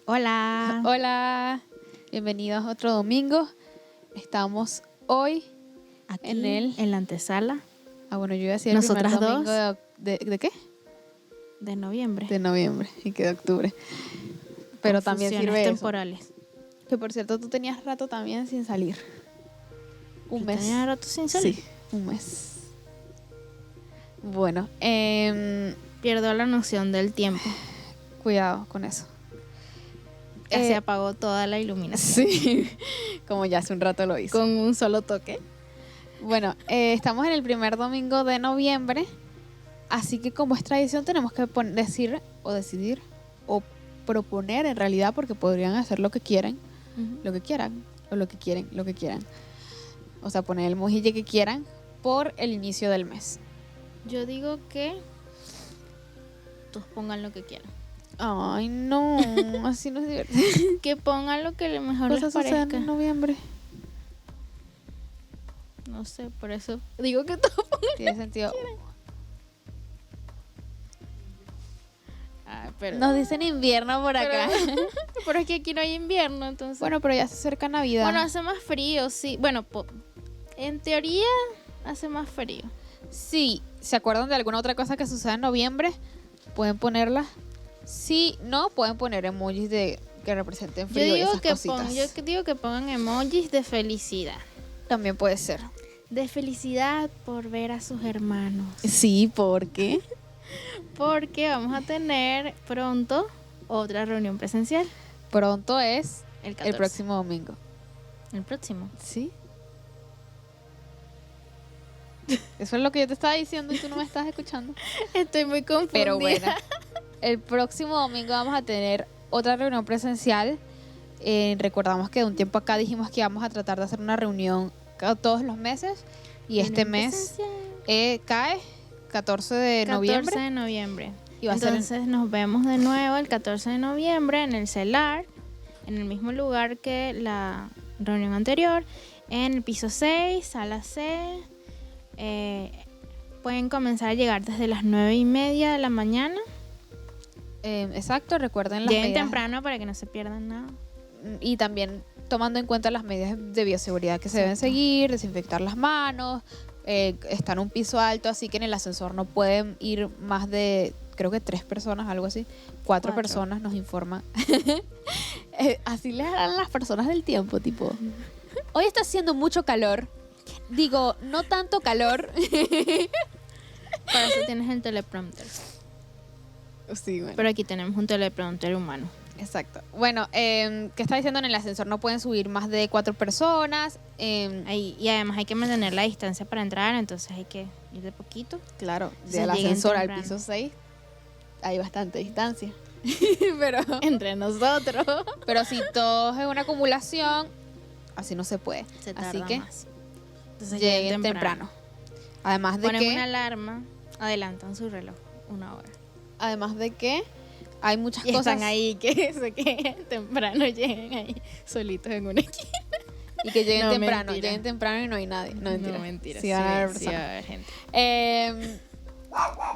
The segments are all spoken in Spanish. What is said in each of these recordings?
Hola. Hola, bienvenidos a otro domingo. Estamos hoy Aquí en la antesala bueno, yo iba a decir el Nosotras primer domingo dos. ¿de qué? de noviembre. De noviembre y que de octubre. Pero también sirve eso. Temporales. Que por cierto, tú tenías rato también sin salir. Un mes. ¿Tenía rato sin salir? Sí, un mes. Bueno, Pierdo la noción del tiempo. cuidado con eso. Ya se apagó toda la iluminación. Sí, como ya hace un rato lo hizo. Con un solo toque. Bueno, estamos en el primer domingo de noviembre, así que como es tradición tenemos que decidir o proponer en realidad, porque podrían hacer lo que quieran, lo que quieran, o lo que quieren, lo que quieran. O sea, poner el mojille que quieran por el inicio del mes. Yo digo que todos pongan lo que quieran. Ay, no, así no es divertido. Que pongan lo que mejor les Cosas suceden parezca. en noviembre. No sé, por eso digo que todos pongan. Tiene sentido. Ay, pero Nos dicen invierno por acá. pero es que aquí no hay invierno, entonces. Bueno, pero ya se acerca Navidad. Bueno, hace más frío, sí. Bueno, en teoría hace más frío. Si se acuerdan de alguna otra cosa que suceda en noviembre, pueden ponerla. Si no, pueden poner emojis que representen frío y esas cositas. Yo digo que pongan emojis de felicidad. También puede ser. De felicidad por ver a sus hermanos. Sí, ¿por qué? Porque vamos a tener pronto otra reunión presencial. Pronto es El 14. el próximo domingo. El próximo. ¿Sí? Eso es lo que yo te estaba diciendo y tú no me estás escuchando. Estoy muy confundida. Pero bueno, el próximo domingo vamos a tener otra reunión presencial. Recordamos que de un tiempo acá dijimos que íbamos a tratar de hacer una reunión todos los meses. Y este mes cae 14 de noviembre. 14 de noviembre. Y va Entonces nos vemos de nuevo el 14 de noviembre en el CELAR, en el mismo lugar que la reunión anterior, en el piso 6, sala C. Pueden comenzar a llegar desde las 9:30 de la mañana. Exacto, recuerden las Lleguen medidas. temprano para que no se pierdan nada. Y también tomando en cuenta las medidas de bioseguridad que se deben seguir, desinfectar las manos. Está en un piso alto, así que en el ascensor no pueden ir más de, creo que 3 personas, algo así. 4 personas nos informan. Así les harán las personas del tiempo, tipo, hoy está haciendo mucho calor. Digo, no tanto calor. Para eso tienes el teleprompter. Sí, bueno. Pero aquí tenemos un teleprompter humano. Exacto. Bueno, ¿qué está diciendo? En el ascensor no pueden subir más de 4 personas. Y además hay que mantener la distancia para entrar, entonces hay que ir de poquito. Claro, Entonces del lleguen ascensor al temprano. piso 6 hay bastante distancia. pero, Entre nosotros. pero si todo es una acumulación, así no se puede. Se tarda Así que más. Entonces lleguen temprano. Además de Ponen que, una alarma, adelantan su reloj 1 hora. hay muchas Y cosas están ahí que se queden temprano, lleguen ahí solitos en una esquina. y que lleguen No, temprano. mentira. Lleguen temprano y no hay nadie. No, mentira. No, mentira. Sí, van a haber sí personas. va a haber gente.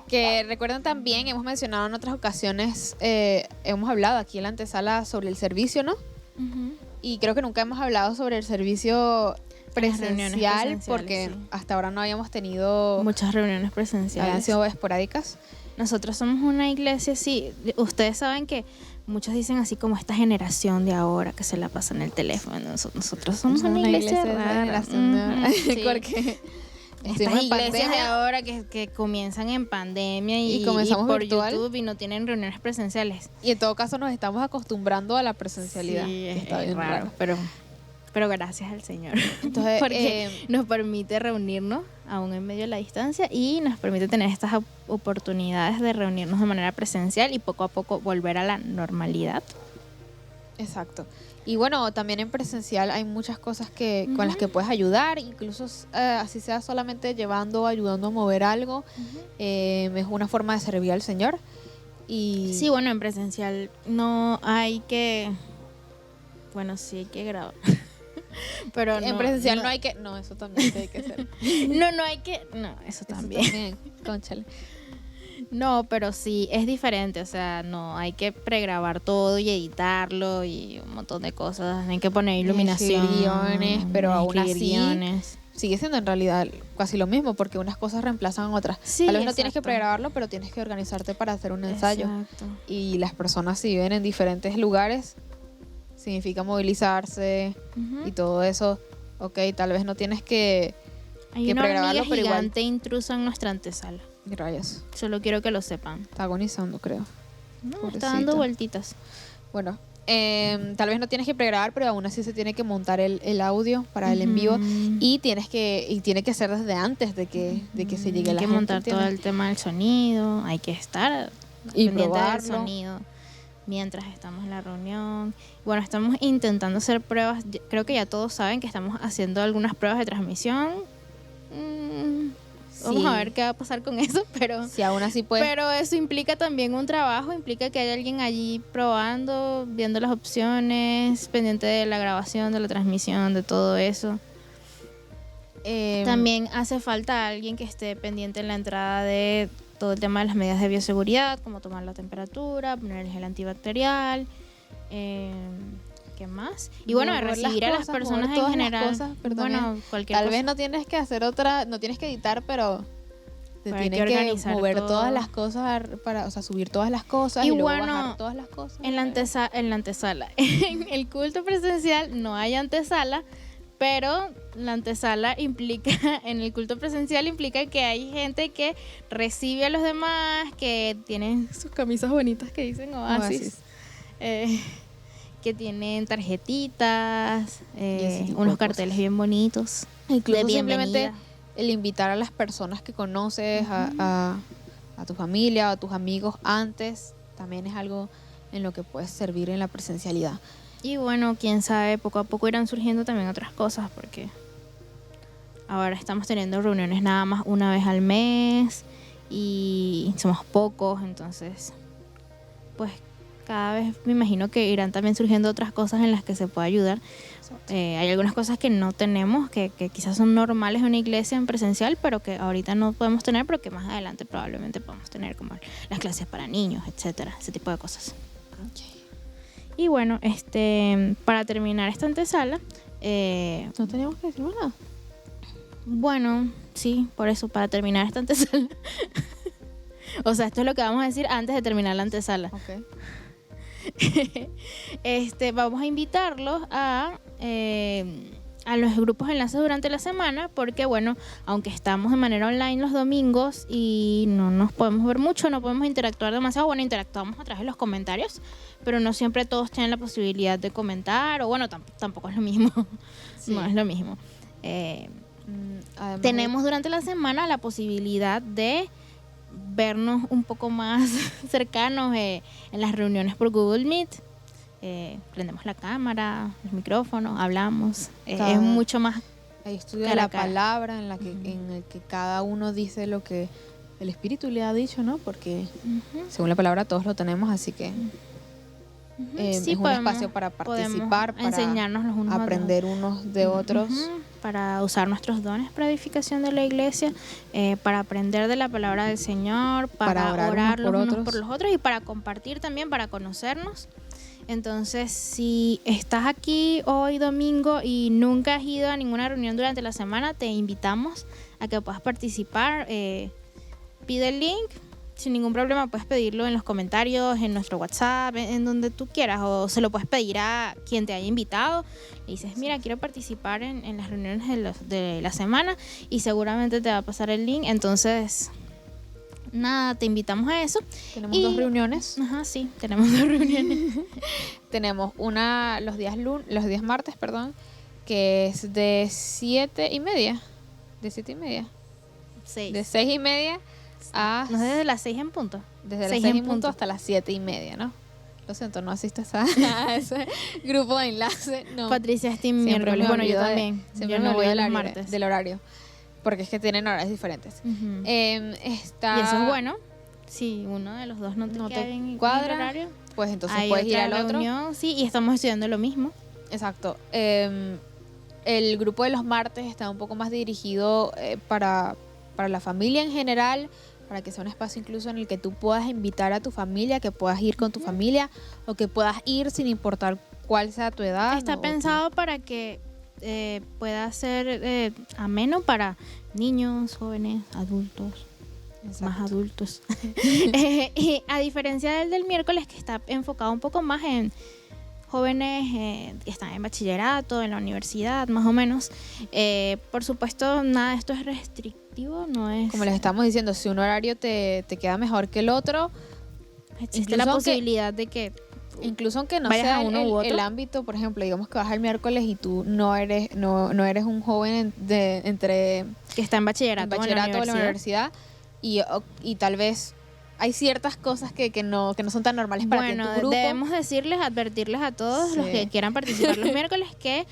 Que recuerden también, hemos mencionado en otras ocasiones, hemos hablado aquí en la antesala sobre el servicio, ¿no? Ujú. Y creo que nunca hemos hablado sobre el servicio Las reuniones presencial, presenciales, porque sí. hasta ahora no habíamos tenido, Muchas reuniones habían presenciales. sido esporádicas. Nosotros somos una iglesia, sí. Ustedes saben que muchos dicen así como esta generación de ahora que se la pasa en el teléfono. Nosotros somos una iglesia de rara. generación de ahora. Ujú, sí. Porque Estas estuvimos en iglesias de pandemia. ahora que comienzan en pandemia Y comenzamos por virtual. YouTube y no tienen reuniones presenciales. Y en todo caso nos estamos acostumbrando a la presencialidad. Sí, que es está bien raro, pero gracias al Señor. Entonces, porque nos permite reunirnos aún en medio de la distancia y nos permite tener estas oportunidades de reunirnos de manera presencial y poco a poco volver a la normalidad. Exacto. Y bueno, también en presencial hay muchas cosas con las que puedes ayudar, incluso así sea solamente llevando o ayudando a mover algo. Es una forma de servir al Señor. Y Sí, bueno, en presencial no hay que... Bueno, sí hay que grabar. Pero en presencial no hay que... No, eso también hay que hacer. No hay que... No, eso Eso también. cónchale. No, pero sí, es diferente, o sea, no, hay que pregrabar todo y editarlo y un montón de cosas, hay que poner iluminación, Escribir guiones, pero aún escribir así guiones. sigue siendo en realidad casi lo mismo, porque unas cosas reemplazan otras. Sí, Tal vez no tienes que exacto. pregrabarlo, pero tienes que organizarte para hacer un ensayo. Exacto. Y las personas, si viven en diferentes lugares, significa movilizarse Ujú. y todo eso. Ok, tal vez no tienes que Hay una hormiga pregrabarlo, pero igual. gigante intrusa en nuestra antesala. Rayos, Solo quiero que lo sepan. está agonizando, creo. No, está Pobrecita. dando vueltitas. Bueno, tal vez no tienes que pregrabar, pero aún así se tiene que montar el audio para el en vivo. Ujú. Y tiene que ser desde antes de que se llegue Hay la que gente, montar todo ¿entiendes? el tema del sonido, hay que estar Y pendiente del probarlo. sonido mientras estamos en la reunión. Bueno, estamos intentando hacer pruebas. Creo que ya todos saben que estamos haciendo algunas pruebas de transmisión. Vamos Sí. a ver qué va a pasar con eso, pero Si aún así pues pero eso implica también un trabajo, implica que hay alguien allí probando, viendo las opciones, pendiente de la grabación, de la transmisión, de todo eso. También hace falta alguien que esté pendiente en la entrada de todo el tema de las medidas de bioseguridad, como tomar la temperatura, poner el gel antibacterial, ¿qué más? Y bueno, de mover las recibir a las cosas, personas mover en todas las general. cosas, pero Bueno, también cualquier tal cosa. vez no tienes que hacer otra, no tienes que editar, pero te Pero hay tienen que que organizar mover todo. todas las cosas para, o sea, subir todas las cosas Y y, luego bueno, bajar todas las cosas. En la antesala, en el culto presencial no hay antesala, pero la antesala implica, en el culto presencial implica que hay gente que recibe a los demás, que tienen sus camisas bonitas que dicen Oasis, que tienen tarjetitas, ese tipo unos de carteles cosas. bien bonitos. Incluso de simplemente bienvenida. el invitar a las personas que conoces, a tu familia, a tus amigos antes, también es algo en lo que puedes servir en la presencialidad. Y bueno, quién sabe, poco a poco irán surgiendo también otras cosas, porque ahora estamos teniendo reuniones nada más una vez al mes y somos pocos, entonces pues cada vez me imagino que irán también surgiendo otras cosas en las que se puede ayudar. Hay algunas cosas que no tenemos, que quizás son normales en una iglesia en presencial, pero que ahorita no podemos tener, pero que más adelante probablemente podamos tener, como las clases para niños, etcétera, ese tipo de cosas. Y bueno, para terminar esta antesala, No teníamos que decir más nada. bueno, sí, por eso, para terminar esta antesala. O sea, esto es lo que vamos a decir antes de terminar la antesala. Okay. Vamos a invitarlos a los grupos de enlaces durante la semana, porque bueno, aunque estamos de manera online los domingos y no nos podemos ver mucho, no podemos interactuar demasiado, bueno, interactuamos a través de los comentarios, pero no siempre todos tienen la posibilidad de comentar, o bueno, tampoco es lo mismo. Sí. No es lo mismo. Además Tenemos durante la semana la posibilidad de vernos un poco más cercanos en las reuniones por Google Meet. Prendemos la cámara, los micrófonos, hablamos. Es mucho más. hay estudio de cara a la cara. palabra en el que cada uno dice lo que el Espíritu le ha dicho, ¿no? Porque según la palabra todos lo tenemos, así que es un espacio para participar, para enseñarnos los unos aprender unos de otros. Para usar nuestros dones para edificación de la iglesia, para aprender de la palabra del Señor, para orar los unos por los otros y para compartir también, para conocernos. Entonces, si estás aquí hoy domingo y nunca has ido a ninguna reunión durante la semana, te invitamos a que puedas participar. Pide el link. Sin ningún problema puedes pedirlo en los comentarios, en nuestro WhatsApp, en donde tú quieras, o se lo puedes pedir a quien te haya invitado. Le dices, mira, quiero participar en las reuniones de la semana, y seguramente te va a pasar el link. Entonces, nada, te invitamos a eso. Tenemos 2 reuniones. Ajá, sí, tenemos 2 reuniones. Tenemos una los días martes, que es de 7:30. De 7:30. 6. De 6:30 a... No sé, desde las 6 en punto. Desde las 6 6 en en punto punto. hasta las 7:30, ¿no? Lo siento, no asistes a ese grupo de enlace. No. Patricia Steam Siempre miércoles. me Bueno, yo olvido también. Siempre Yo me no voy olvido los del martes. del horario. Porque es que tienen horarios diferentes. Ujú. Está, Y eso es bueno. Si uno de los dos no No queda te bien cuadra, el horario, pues entonces hay puedes ir otra al otro. reunión, sí, y estamos estudiando lo mismo. Exacto. El grupo de los martes está un poco más dirigido para la familia en general, para que sea un espacio incluso en el que tú puedas invitar a tu familia, que puedas ir con tu familia o que puedas ir sin importar cuál sea tu edad. Está pensado para que pueda ser ameno para niños, jóvenes, adultos. Exacto. Más adultos. Y a diferencia del miércoles, que está enfocado un poco más en jóvenes que están en bachillerato, en la universidad, más o menos. Por supuesto, nada de esto es restrictivo, no es... Como les estamos diciendo, si un horario te queda mejor que el otro, existe la posibilidad de que... Incluso aunque no sea el ámbito, por ejemplo, digamos que vas el miércoles y tú no eres un joven entre... Que está en bachillerato o en la universidad. Y tal vez hay ciertas cosas que no son tan normales para ti en tu grupo. Debemos advertirles a todos los que quieran participar los miércoles que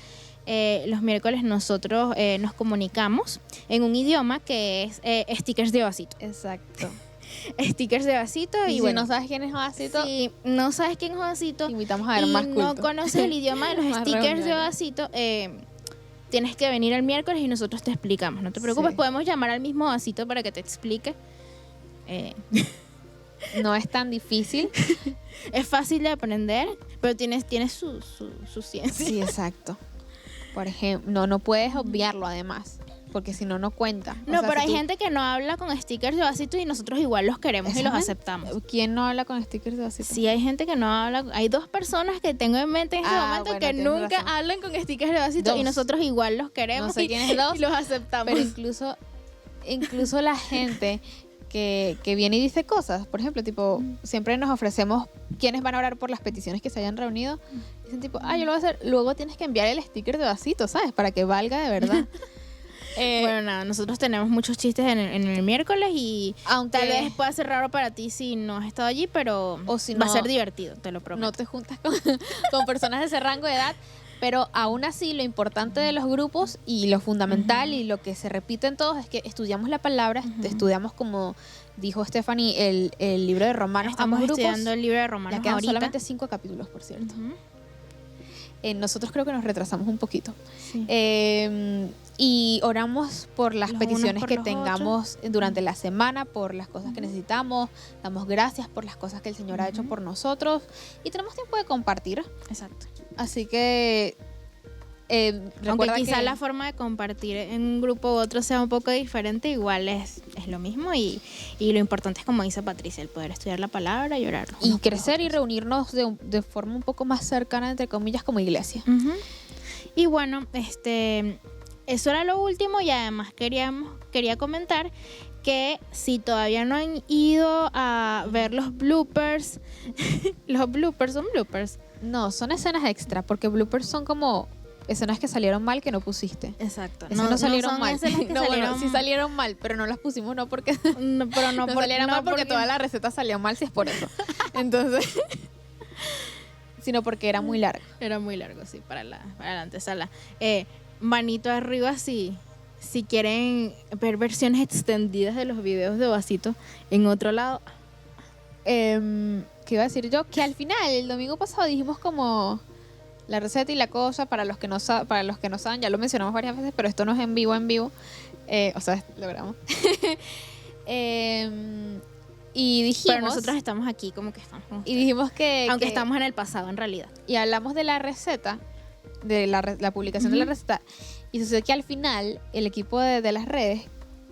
los miércoles nosotros nos comunicamos en un idioma que es stickers de vasito. Exacto. Stickers de vasito. Y bueno, si no sabes quién es vasito, si no sabes quién es vasito, te invitamos a ver más culto. No conoces el idioma de los stickers de vasito, tienes que venir el miércoles y nosotros te explicamos. No te preocupes, podemos llamar al mismo vasito para que te explique. No es tan difícil. Es fácil de aprender, pero tienes su ciencia. Sí, exacto. Por ejemplo, no puedes obviarlo además, porque si no cuenta. No, pero hay gente que no habla con stickers de vasito y nosotros igual los queremos y los aceptamos. ¿Quién no habla con stickers de vasito? Sí, hay gente que no habla. Hay 2 personas que tengo en mente en este momento que nunca hablan con stickers de vasito y nosotros igual los queremos. No sé quién es 2, y los aceptamos. Pero incluso la gente que viene y dice cosas, por ejemplo, tipo, siempre nos ofrecemos quiénes van a orar por las peticiones que se hayan reunido. Dicen tipo, yo lo voy a hacer. Luego tienes que enviar el sticker de vasito, ¿sabes? Para que valga de verdad. Bueno, nada, nosotros tenemos muchos chistes en el miércoles y tal vez pueda ser raro para ti si no has estado allí, pero va a ser divertido, te lo prometo. No te juntas con personas de ese rango de edad, pero aún así lo importante de los grupos y lo fundamental y lo que se repite en todos es que estudiamos la palabra, estudiamos, como dijo Stephanie, el libro de Romanos. Estamos estudiando el libro de Romanos. Ya quedan solamente 5 capítulos, por cierto. Nosotros creo que nos retrasamos un poquito. Sí. Y oramos por las peticiones que tengamos durante la semana, por las cosas que necesitamos. Damos gracias por las cosas que el Señor ha hecho por nosotros. Y tenemos tiempo de compartir. Exacto. Así que aunque quizá la forma de compartir en un grupo u otro sea un poco diferente, igual es lo mismo y lo importante es, como dice Patricia, el poder estudiar la palabra y orar. Y crecer y reunirnos de forma un poco más cercana, entre comillas, como iglesia. Y bueno, eso era lo último y además quería comentar que si todavía no han ido a ver los bloopers, los bloopers son bloopers. No, son escenas extra, porque bloopers son como escenas que salieron mal que no pusiste. Exacto. No salieron mal. Bueno, sí salieron mal, pero no las pusimos porque salieron mal porque toda la receta salió mal, si es por eso. Entonces, sino porque era muy largo. Era muy largo, sí, para la antesala. Manito arriba si quieren ver versiones extendidas de los videos de Vasito en otro lado. ¿Qué iba a decir yo? Que al final, el domingo pasado dijimos como la receta y la cosa, para los que no saben, ya lo mencionamos varias veces, pero esto no es en vivo. O sea, lo grabamos. Y dijimos... Pero nosotros estamos aquí como que estamos. Y dijimos que... Aunque estamos en el pasado, en realidad. Y hablamos de la receta, de la publicación de la receta, y sucede que al final el equipo de las redes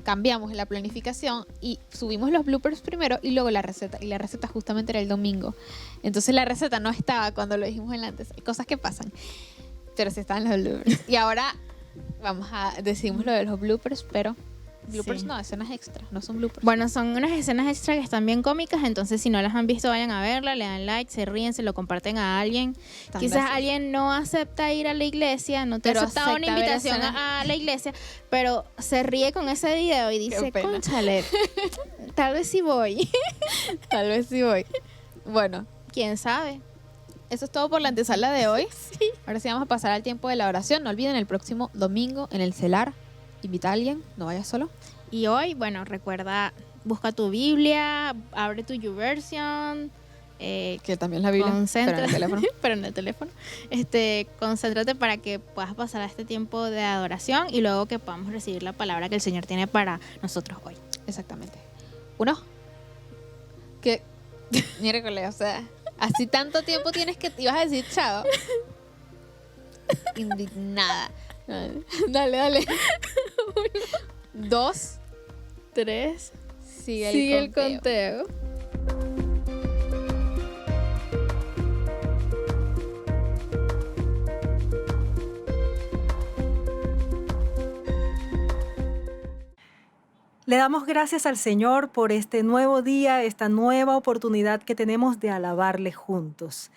cambiamos la planificación y subimos los bloopers primero y luego la receta. Y la receta justamente era el domingo. Entonces la receta no estaba cuando lo dijimos en antes. Hay cosas que pasan, pero sí estaban los bloopers. Y ahora decimos lo de los bloopers, pero... Bloopers no, escenas extra, no son bloopers. Bueno, son unas escenas extra que están bien cómicas, entonces si no las han visto, vayan a verla, le dan like, se ríen, se lo comparten a alguien. Quizás alguien no acepta ir a la iglesia, no te ha aceptado una invitación a la iglesia, pero se ríe con ese video y dice, cónchale, tal vez sí voy. Tal vez sí voy. Bueno, quién sabe. Eso es todo por la antesala de hoy. Sí. Ahora sí vamos a pasar al tiempo de la oración. No olviden, el próximo domingo en el CELAR, invita a alguien, no vayas solo. Y hoy, bueno, recuerda, busca tu Biblia, abre tu YouVersion. Que también es la Biblia, pero en el teléfono. Concéntrate para que puedas pasar a este tiempo de adoración y luego que podamos recibir la palabra que el Señor tiene para nosotros hoy. Exactamente. Uno. Que, miércoles, o sea, así tanto tiempo tienes que ibas a decir chao. Indignada. Dale. 2, 3. Sigue el conteo. Le damos gracias al Señor por este nuevo día, esta nueva oportunidad que tenemos de alabarle juntos.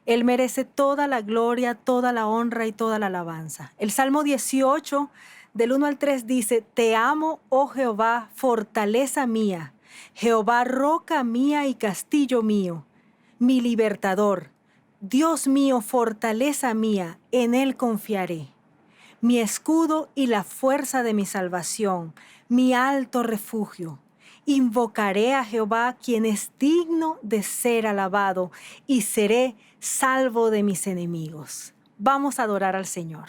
Él merece toda la gloria, toda la honra y toda la alabanza. El Salmo 18, del 1 al 3 dice: Te amo, oh Jehová, fortaleza mía, Jehová, roca mía y castillo mío, mi libertador. Dios mío, fortaleza mía, en Él confiaré. Mi escudo y la fuerza de mi salvación, mi alto refugio. Invocaré a Jehová, quien es digno de ser alabado, y seré salvo de mis enemigos. Vamos a adorar al Señor.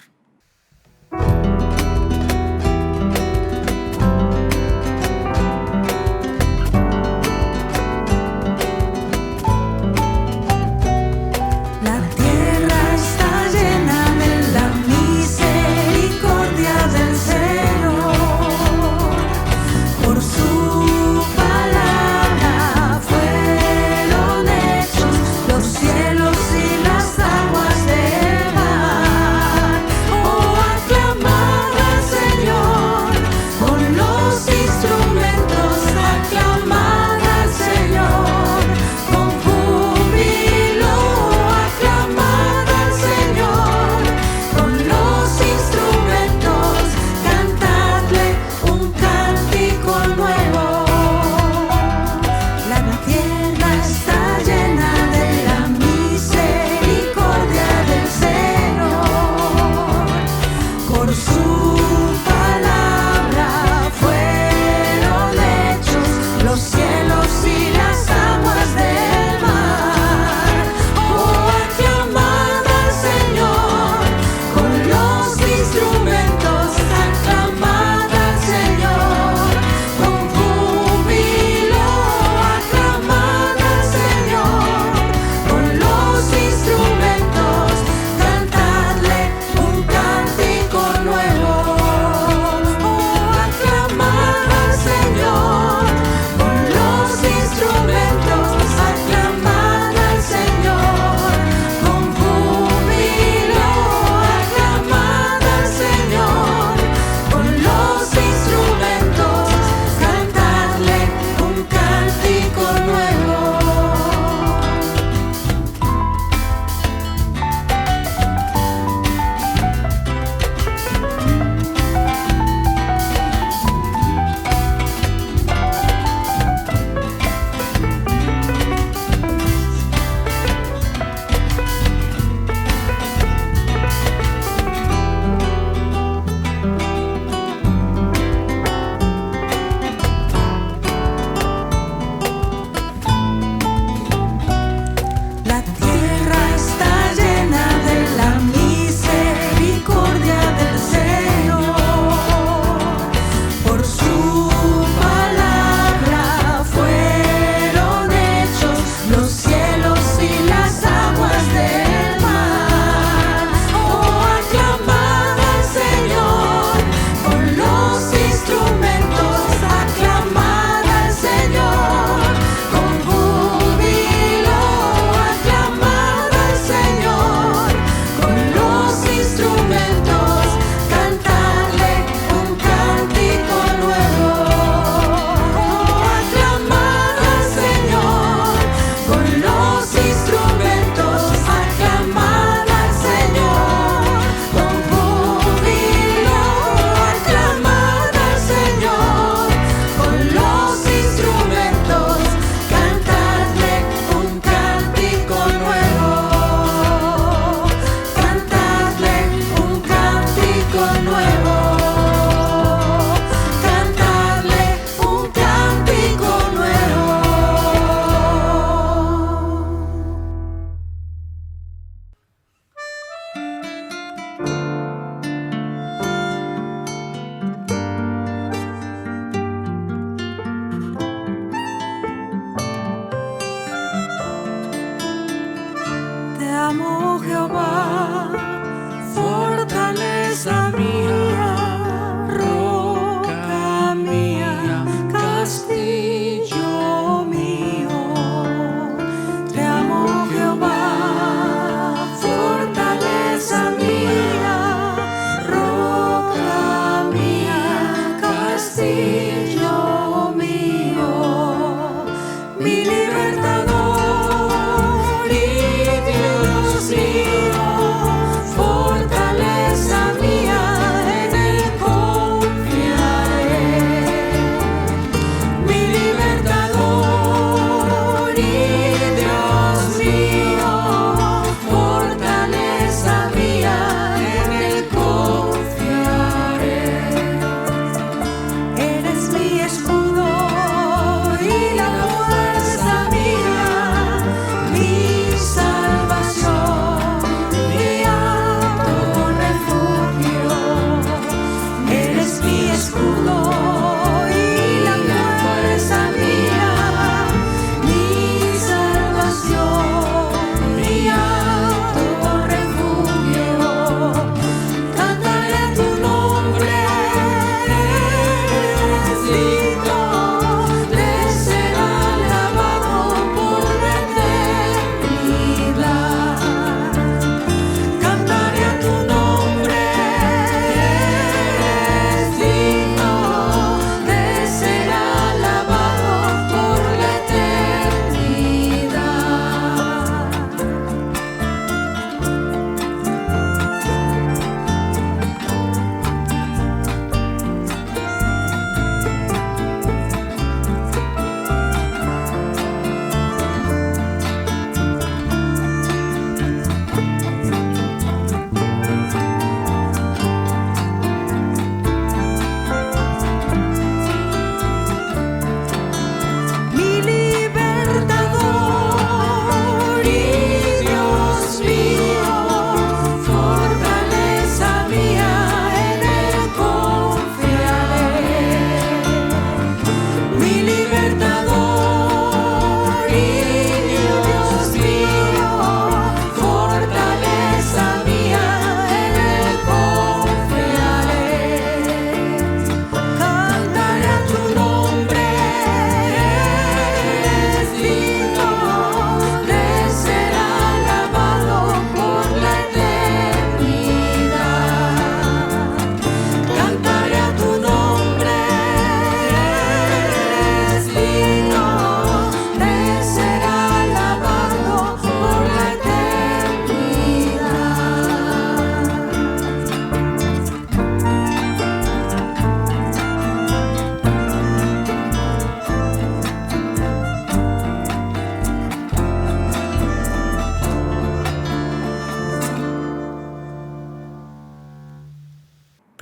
Cantadle un cántico nuevo.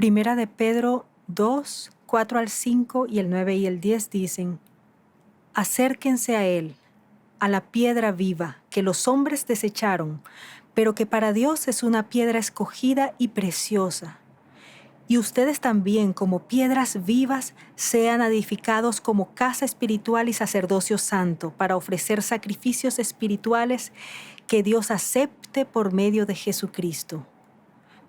Primera de Pedro 2, 4 al 5 y el 9 y el 10 dicen: acérquense a Él, a la piedra viva que los hombres desecharon, pero que para Dios es una piedra escogida y preciosa. Y ustedes también, como piedras vivas, sean edificados como casa espiritual y sacerdocio santo, para ofrecer sacrificios espirituales que Dios acepte por medio de Jesucristo.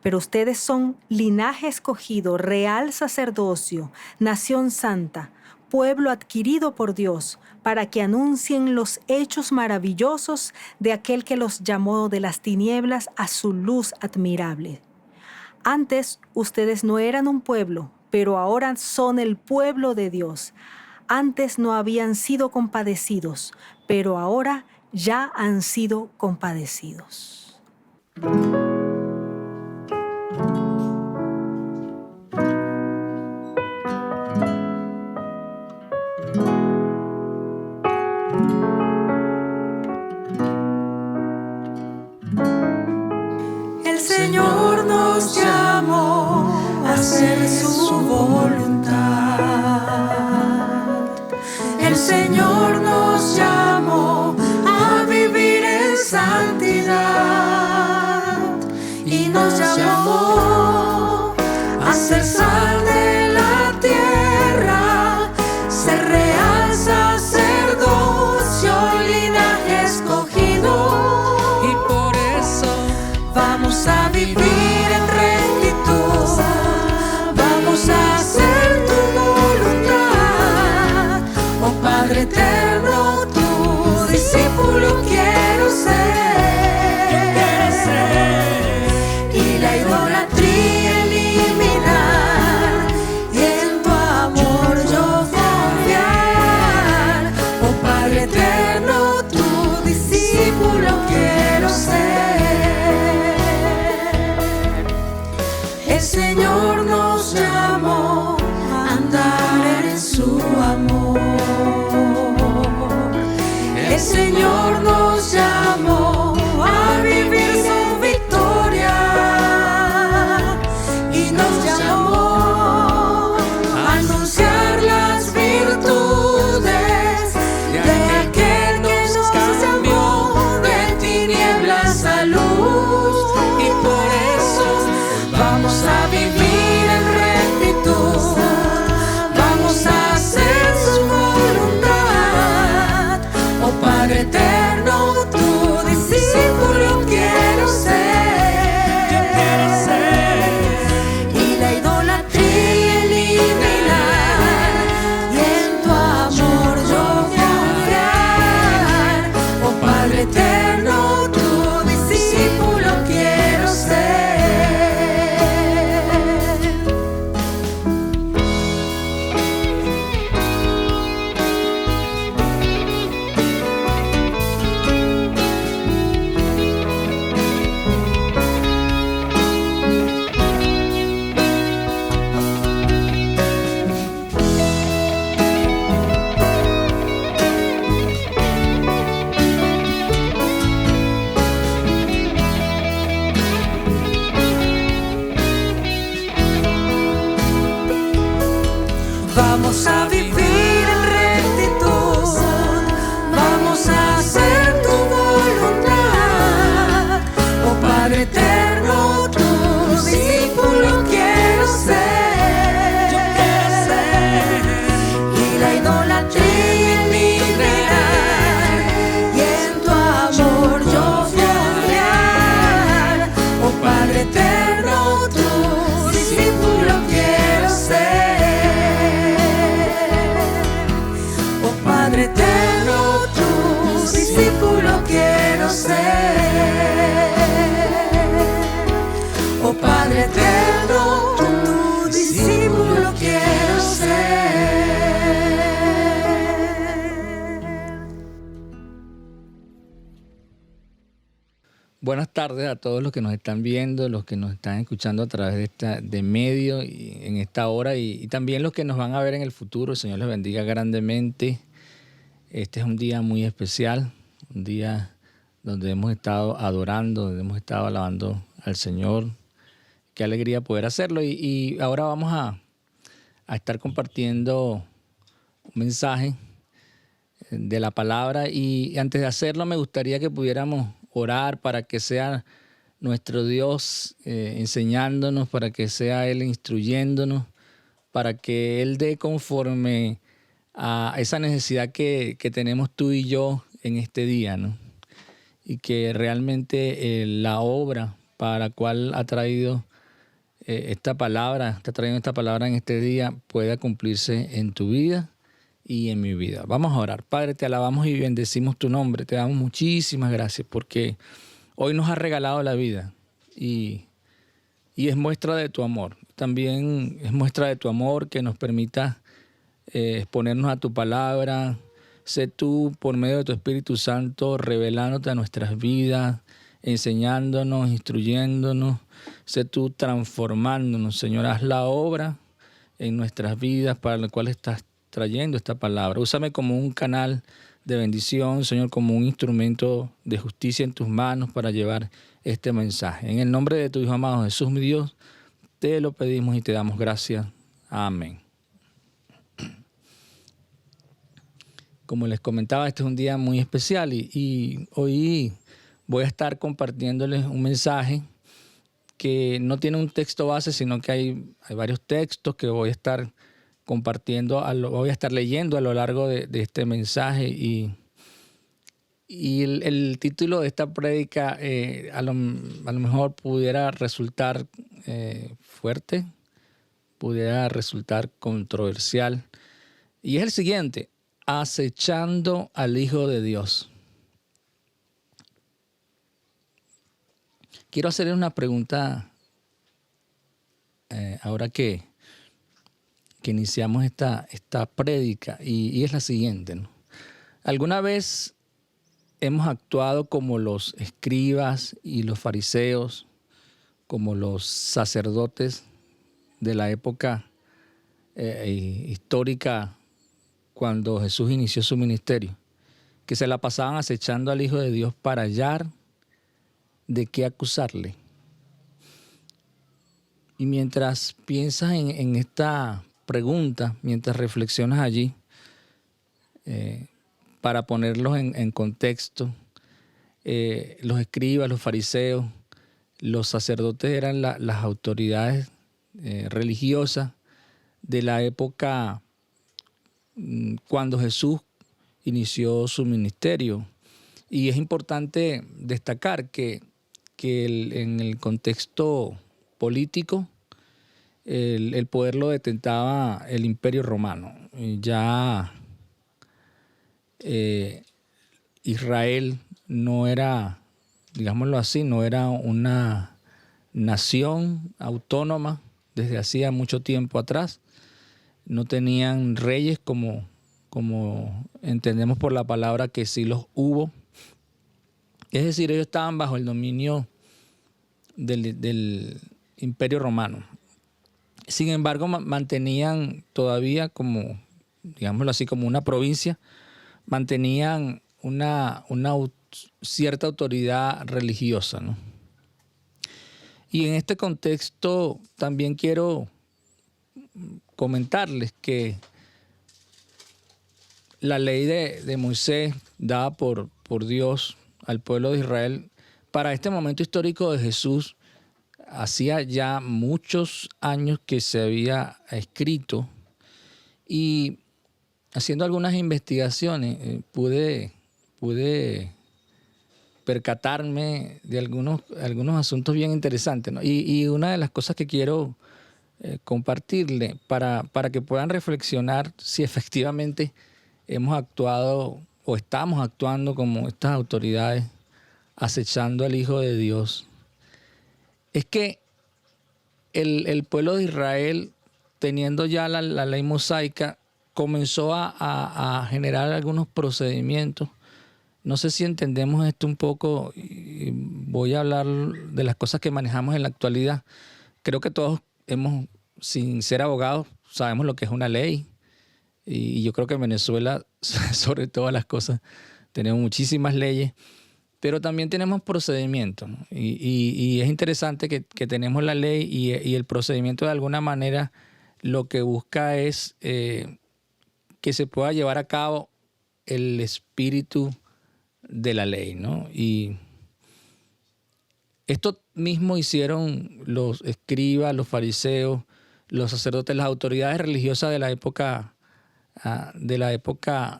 Pero ustedes son linaje escogido, real sacerdocio, nación santa, pueblo adquirido por Dios, para que anuncien los hechos maravillosos de aquel que los llamó de las tinieblas a su luz admirable. Antes ustedes no eran un pueblo, pero ahora son el pueblo de Dios. Antes no habían sido compadecidos, pero ahora ya han sido compadecidos. El Señor nos llamó a hacer su voluntad. El Señor nos llamó a vivir en santidad y nos llamó a ser sal de la tierra, ser real sacerdocio, linaje escogido. Y por eso Vamos a vivir en rectitud, vamos a hacer tu voluntad. Oh Padre eterno, tu discípulo quiero ser, y la idolatría eliminar, y en tu amor yo confiar. Oh Padre eterno, tu discípulo quiero ser. El Señor nos llamó a andar en su amor. El Señor nos llamó a vivir su victoria y nos llamó a anunciar las virtudes de aquel que nos llamó de tinieblas a luz. Y por eso vamos a vivir en rectitud, vamos a hacer su voluntad. Oh Padre eterno, tu discípulo quiero ser, y la idolatría eliminar, y en tu amor yo confiar. Oh Padre eterno, tu discípulo quiero ser. Vamos a vivir en rectitud, vamos a hacer tu voluntad. Oh Padre eterno, tu discípulo quiero ser, y la idolatría eliminar, y en tu amor yo confiar. Oh Padre eterno, tu discípulo quiero ser. Oh Padre eterno, tu discípulo quiero ser. Oh Padre eterno, tu discípulo quiero ser. buenas tardes a todos los que nos están viendo, los que nos están escuchando a través de medio y en esta hora y también los que nos van a ver en el futuro. El Señor les bendiga grandemente. Este es un día muy especial, un día donde hemos estado adorando, donde hemos estado alabando al Señor. qué alegría poder hacerlo. Y ahora vamos a estar compartiendo un mensaje de la palabra. Y antes de hacerlo, me gustaría que pudiéramos orar para que sea nuestro Dios enseñándonos, para que sea Él instruyéndonos, para que Él dé conforme a esa necesidad que tenemos tú y yo en este día, ¿no? Y que realmente la obra para la cual ha traído esta palabra, está trayendo esta palabra en este día, pueda cumplirse en tu vida y en mi vida. Vamos a orar. Padre, te alabamos y bendecimos tu nombre. Te damos muchísimas gracias porque hoy nos has regalado la vida y es muestra de tu amor. También es muestra de tu amor que nos permita exponernos a tu palabra. Sé tú, por medio de tu Espíritu Santo, revelándote a nuestras vidas, enseñándonos, instruyéndonos. Sé tú transformándonos, Señor. Haz la obra en nuestras vidas para la cual estás trayendo esta palabra. Úsame como un canal de bendición, Señor, como un instrumento de justicia en tus manos para llevar este mensaje. En el nombre de tu Hijo amado Jesús, mi Dios, te lo pedimos y te damos gracias. Amén. Como les comentaba, este es un día muy especial y hoy voy a estar compartiéndoles un mensaje que no tiene un texto base, sino que hay varios textos que voy a estar compartiendo, voy a estar leyendo a lo largo de este mensaje y el título de esta prédica a lo mejor pudiera resultar fuerte, pudiera resultar controversial, y es el siguiente: acechando al Hijo de Dios. Quiero hacerle una pregunta ahora que iniciamos esta prédica, y es la siguiente, ¿no? ¿Alguna vez hemos actuado como los escribas y los fariseos, como los sacerdotes de la época histórica cuando Jesús inició su ministerio, que se la pasaban acechando al Hijo de Dios para hallar de qué acusarle? Y mientras piensas en esta pregunta, mientras reflexionas allí, para ponerlos en contexto, los escribas, los fariseos, los sacerdotes eran las autoridades religiosas de la época cuando Jesús inició su ministerio. Y es importante destacar que en el contexto político el poder lo detentaba el Imperio Romano. Ya Israel no era, digámoslo así, no era una nación autónoma desde hacía mucho tiempo atrás. No tenían reyes como entendemos por la palabra que sí los hubo. Es decir, ellos estaban bajo el dominio del Imperio Romano. Sin embargo, mantenían todavía como, digámoslo así, como una provincia, mantenían una cierta autoridad religiosa, ¿no? Y en este contexto también quiero comentarles que la ley de Moisés dada por Dios al pueblo de Israel para este momento histórico de Jesús hacía ya muchos años que se había escrito, y haciendo algunas investigaciones pude percatarme de algunos asuntos bien interesantes, ¿no? Y una de las cosas que quiero compartirle para que puedan reflexionar si efectivamente hemos actuado o estamos actuando como estas autoridades acechando al Hijo de Dios, es que el pueblo de Israel, teniendo ya la ley mosaica, comenzó a generar algunos procedimientos. No sé si entendemos esto un poco, y voy a hablar de las cosas que manejamos en la actualidad. Creo que todos sin ser abogados, sabemos lo que es una ley. Y yo creo que en Venezuela, sobre todas las cosas, tenemos muchísimas leyes. pero también tenemos procedimientos, ¿no? Y es interesante que tenemos la ley y el procedimiento de alguna manera lo que busca es que se pueda llevar a cabo el espíritu de la ley, ¿no? Y esto mismo hicieron los escribas, los fariseos, los sacerdotes, las autoridades religiosas de la época,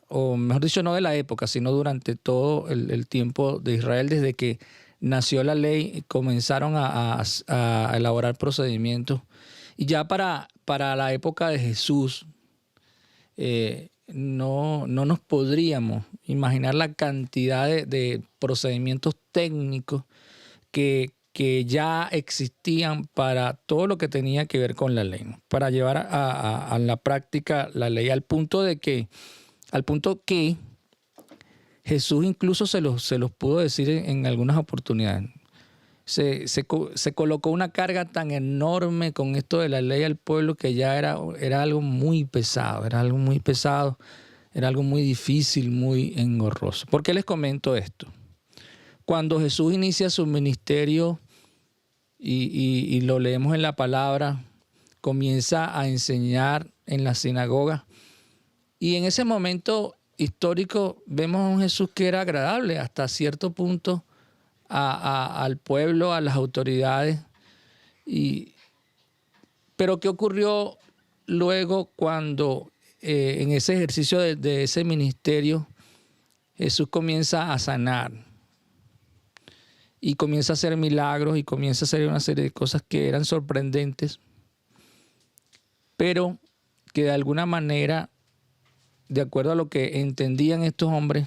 o mejor dicho, no de la época, sino durante todo el tiempo de Israel, desde que nació la ley, comenzaron a elaborar procedimientos. Y ya para la época de Jesús, no nos podríamos imaginar la cantidad de procedimientos técnicos que ya existían para todo lo que tenía que ver con la ley, ¿no? Para llevar a la práctica la ley, al punto que Jesús incluso se los pudo decir en algunas oportunidades. Se colocó una carga tan enorme con esto de la ley al pueblo que ya era algo muy pesado, era algo muy difícil, muy engorroso. ¿Por qué les comento esto? Cuando Jesús inicia su ministerio y lo leemos en la palabra, comienza a enseñar en la sinagoga, y en ese momento histórico vemos a un Jesús que era agradable hasta cierto punto al pueblo, a las autoridades. Pero ¿qué ocurrió luego cuando en ese ejercicio de ese ministerio Jesús comienza a sanar y comienza a hacer milagros y comienza a hacer una serie de cosas que eran sorprendentes, pero que de alguna manera, de acuerdo a lo que entendían estos hombres,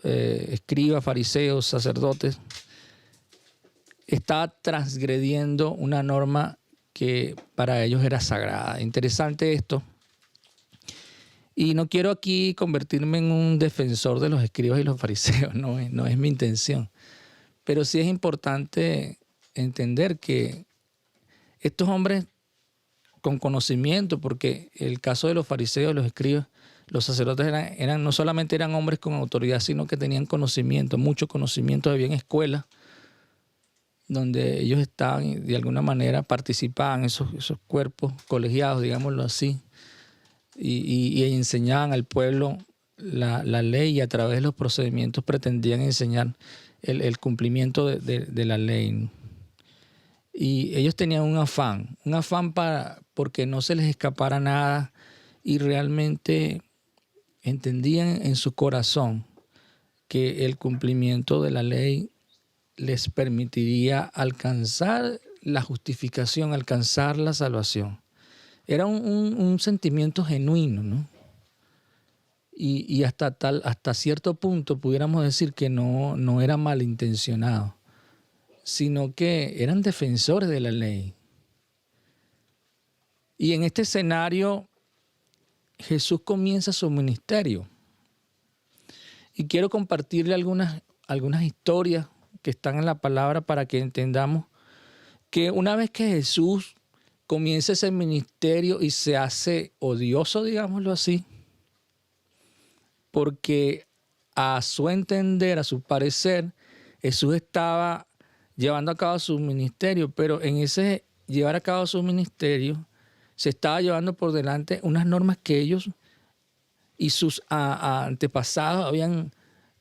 escribas, fariseos, sacerdotes, estaba transgrediendo una norma que para ellos era sagrada? Interesante esto. Y no quiero aquí convertirme en un defensor de los escribas y los fariseos, no es mi intención. Pero sí es importante entender que estos hombres con conocimiento, porque el caso de los fariseos, los escribas, los sacerdotes no solamente eran hombres con autoridad, sino que tenían conocimiento, mucho conocimiento. Había escuelas donde ellos estaban y de alguna manera participaban, esos cuerpos colegiados, digámoslo así, y enseñaban al pueblo la ley, y a través de los procedimientos pretendían enseñar el cumplimiento de la ley. Y ellos tenían un afán porque no se les escapara nada, y realmente entendían en su corazón que el cumplimiento de la ley les permitiría alcanzar la justificación, alcanzar la salvación. Era un sentimiento genuino, ¿no? Y hasta cierto punto pudiéramos decir que no era malintencionado, sino que eran defensores de la ley. Y en este escenario Jesús comienza su ministerio. Y quiero compartirle algunas historias que están en la palabra para que entendamos que una vez que Jesús comienza ese ministerio y se hace odioso, digámoslo así, porque a su entender, a su parecer, Jesús estaba llevando a cabo su ministerio, pero en ese llevar a cabo su ministerio se estaba llevando por delante unas normas que ellos y sus antepasados habían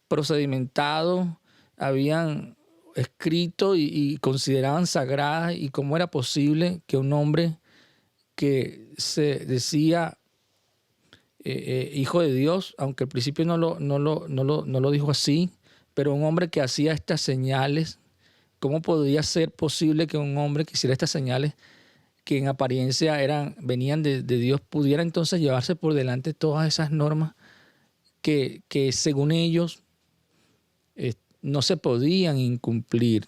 procedimentado, habían escrito y consideraban sagradas, y cómo era posible que un hombre que se decía hijo de Dios, aunque al principio no lo dijo así, pero un hombre que hacía estas señales, ¿cómo podía ser posible que un hombre que hiciera estas señales que en apariencia venían de Dios, pudiera entonces llevarse por delante todas esas normas que según ellos no se podían incumplir?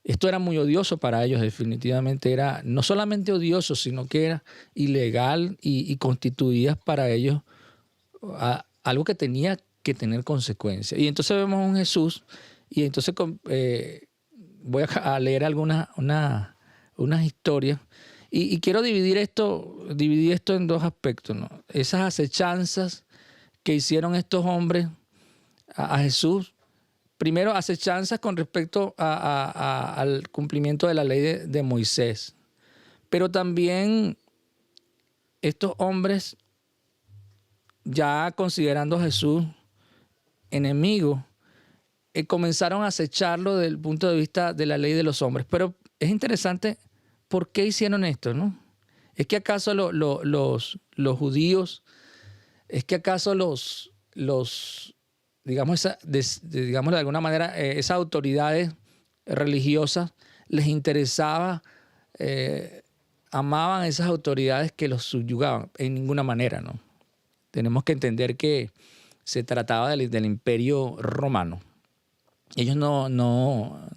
Esto era muy odioso para ellos, definitivamente. Era no solamente odioso, sino que era ilegal y constituía para ellos algo que tenía que tener consecuencias. Y entonces vemos a un Jesús, y entonces voy a leer unas historias, y quiero dividir esto en dos aspectos, ¿no? Esas acechanzas que hicieron estos hombres a Jesús, primero, acechanzas con respecto al cumplimiento de la ley de Moisés. Pero también estos hombres, ya considerando a Jesús enemigo, comenzaron a acecharlo desde el punto de vista de la ley de los hombres. Pero es interesante por qué hicieron esto, ¿no? ¿Es que acaso los judíos, es que acaso digamos de alguna manera, esas autoridades religiosas les interesaba, amaban a esas autoridades que los subyugaban? En ninguna manera, ¿no? Tenemos que entender que se trataba del Imperio Romano. Ellos no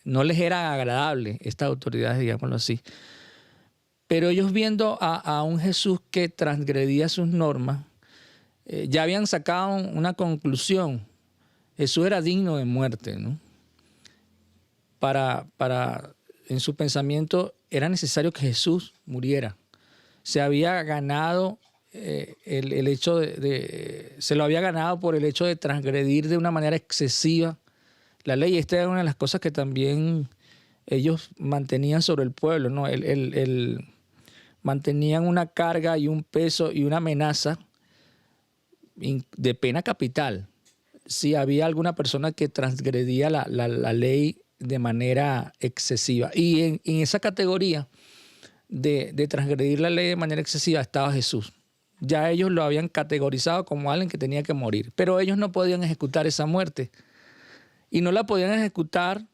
les era agradable estas autoridades, digámoslo así. Pero ellos, viendo a un Jesús que transgredía sus normas, ya habían sacado una conclusión. Jesús era digno de muerte, ¿no? En su pensamiento era necesario que Jesús muriera. Se había ganado el hecho se lo había ganado por el hecho de transgredir de una manera excesiva la ley. Esta era una de las cosas que también ellos mantenían sobre el pueblo, ¿no? Mantenían una carga y un peso y una amenaza de pena capital si había alguna persona que transgredía la ley de manera excesiva. Y en esa categoría de transgredir la ley de manera excesiva estaba Jesús. Ya ellos lo habían categorizado como alguien que tenía que morir, pero ellos no podían ejecutar esa muerte. Y no la podían ejecutar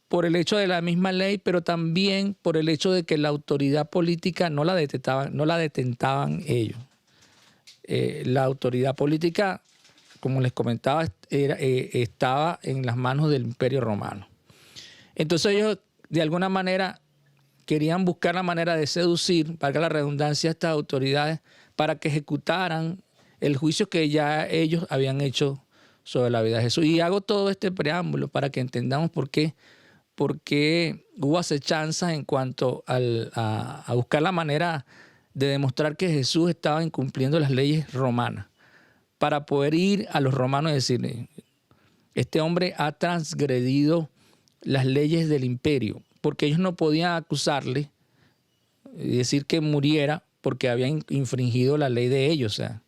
por el hecho de la misma ley, pero también por el hecho de que la autoridad política no la detentaban ellos. La autoridad política, como les comentaba, estaba en las manos del Imperio Romano. Entonces ellos, de alguna manera, querían buscar la manera de seducir, valga la redundancia, a estas autoridades para que ejecutaran el juicio que ya ellos habían hecho sobre la vida de Jesús. Y hago todo este preámbulo para que entendamos por qué hubo acechanzas en cuanto a buscar la manera de demostrar que Jesús estaba incumpliendo las leyes romanas, para poder ir a los romanos y decirle: este hombre ha transgredido las leyes del imperio, porque ellos no podían acusarle y decir que muriera porque había infringido la ley de ellos. O sea,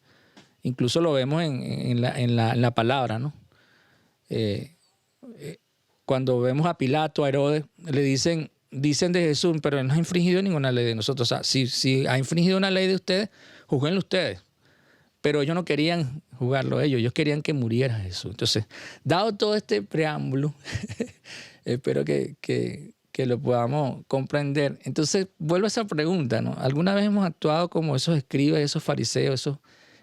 incluso lo vemos en la palabra, ¿no? Cuando vemos a Pilato, a Herodes, le dicen de Jesús, pero él no ha infringido ninguna ley de nosotros. O sea, si ha infringido una ley de ustedes, juzguenlo ustedes. Pero ellos no querían juzgarlo ellos querían que muriera Jesús. Entonces, dado todo este preámbulo, espero que lo podamos comprender. Entonces, vuelvo a esa pregunta, ¿no? ¿Alguna vez hemos actuado como esos escribas, esos fariseos,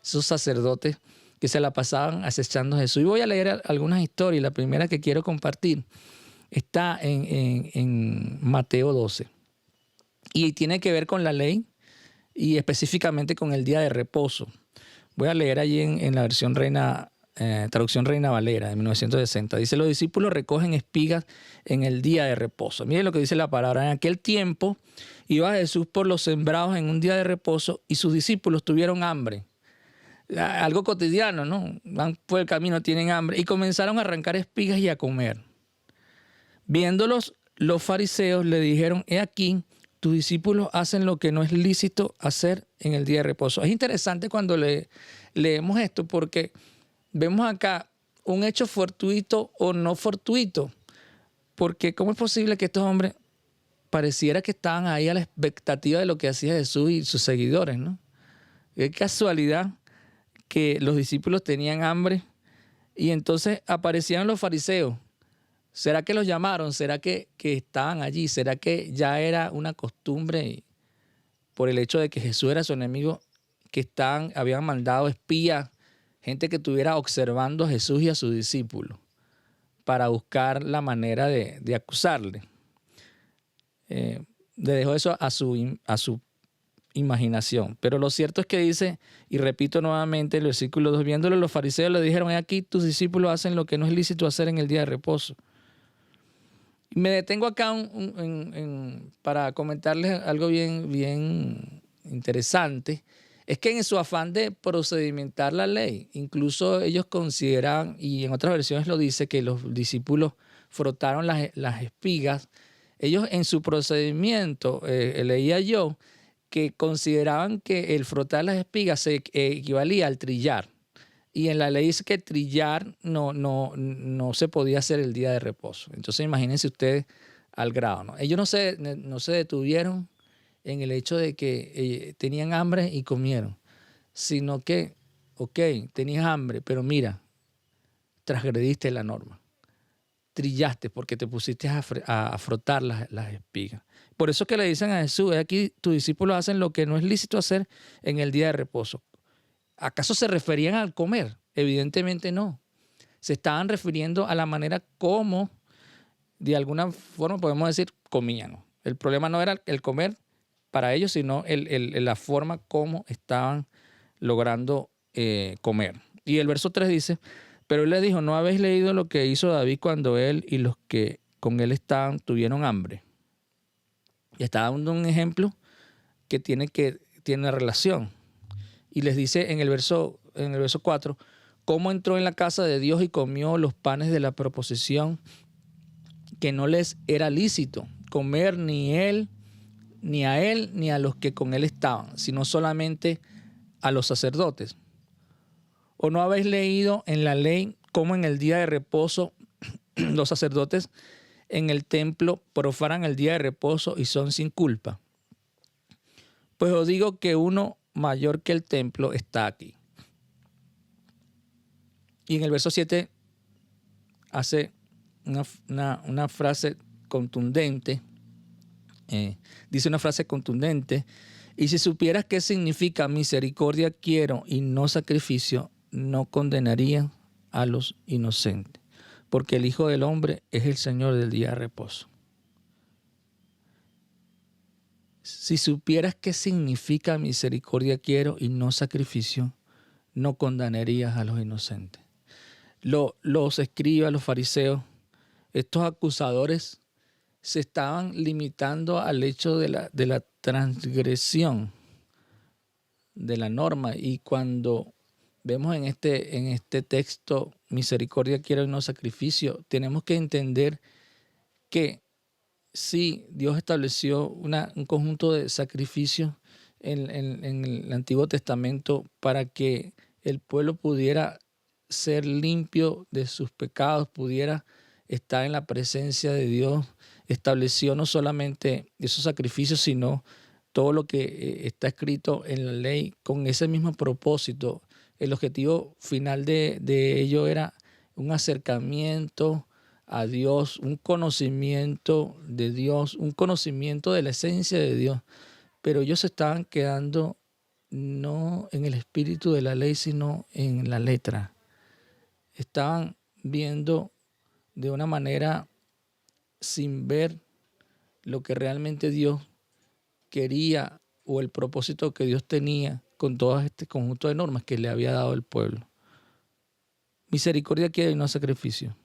esos sacerdotes que se la pasaban acechando a Jesús? Y voy a leer algunas historias. La primera que quiero compartir está en Mateo 12. Y tiene que ver con la ley y específicamente con el día de reposo. Voy a leer allí en la versión traducción Reina Valera de 1960. Dice: los discípulos recogen espigas en el día de reposo. Miren lo que dice la palabra. En aquel tiempo iba Jesús por los sembrados en un día de reposo y sus discípulos tuvieron hambre. Algo cotidiano, ¿no? Van por el camino, tienen hambre y comenzaron a arrancar espigas y a comer. Viéndolos, los fariseos le dijeron: he aquí, tus discípulos hacen lo que no es lícito hacer en el día de reposo. Es interesante cuando leemos esto, porque vemos acá un hecho fortuito o no fortuito. Porque ¿cómo es posible que estos hombres pareciera que estaban ahí a la expectativa de lo que hacía Jesús y sus seguidores, ¿no? Qué casualidad que los discípulos tenían hambre y entonces aparecían los fariseos. ¿Será que los llamaron? ¿Será que estaban allí? ¿Será que ya era una costumbre por el hecho de que Jesús era su enemigo, que habían mandado espías, gente que estuviera observando a Jesús y a sus discípulos para buscar la manera de acusarle? Le dejo eso a su imaginación. Pero lo cierto es que dice, y repito nuevamente el versículo 2, viéndolo los fariseos le dijeron: he aquí, tus discípulos hacen lo que no es lícito hacer en el día de reposo. Me detengo acá para comentarles algo bien interesante. Es que en su afán de procedimentar la ley, incluso ellos consideraban, y en otras versiones lo dice, que los discípulos frotaron las espigas. Ellos en su procedimiento, leía yo, que consideraban que el frotar las espigas se equivalía al trillar. Y en la ley dice que trillar no se podía hacer el día de reposo. Entonces imagínense ustedes al grado, ¿no? Ellos no se detuvieron en el hecho de que tenían hambre y comieron, sino que, ok, tenías hambre, pero mira, transgrediste la norma. Trillaste porque te pusiste a frotar las espigas. Por eso que le dicen a Jesús, aquí tus discípulos hacen lo que no es lícito hacer en el día de reposo. ¿Acaso se referían al comer? Evidentemente no. Se estaban refiriendo a la manera como, de alguna forma podemos decir, comían. El problema no era el comer para ellos, sino la forma como estaban logrando comer. Y el verso 3 dice, pero él le dijo, ¿no habéis leído lo que hizo David cuando él y los que con él estaban tuvieron hambre? Y está dando un ejemplo que tiene relación. Y les dice en el verso 4, cómo entró en la casa de Dios y comió los panes de la proposición, que no les era lícito comer ni a él, ni a los que con él estaban, sino solamente a los sacerdotes. ¿O no habéis leído en la ley cómo en el día de reposo los sacerdotes en el templo profanan el día de reposo y son sin culpa? Pues os digo que uno mayor que el templo está aquí. Y en el verso 7 hace una frase contundente. Dice una frase contundente. Y si supieras qué significa misericordia quiero y no sacrificio, no condenarían a los inocentes, porque el Hijo del Hombre es el Señor del día de reposo. Si supieras qué significa misericordia quiero y no sacrificio, no condenarías a los inocentes. Los escribas, los fariseos, estos acusadores, se estaban limitando al hecho de la transgresión de la norma. Y cuando vemos en este texto, misericordia quiero y no sacrificio, tenemos que entender que sí, Dios estableció un conjunto de sacrificios en el Antiguo Testamento para que el pueblo pudiera ser limpio de sus pecados, pudiera estar en la presencia de Dios. Estableció no solamente esos sacrificios, sino todo lo que está escrito en la ley con ese mismo propósito. El objetivo final de ello era un acercamiento a Dios, un conocimiento de Dios, un conocimiento de la esencia de Dios. Pero ellos se estaban quedando no en el espíritu de la ley, sino en la letra. Estaban viendo de una manera sin ver lo que realmente Dios quería o el propósito que Dios tenía con todo este conjunto de normas que le había dado el pueblo. Misericordia quiero y no sacrificio.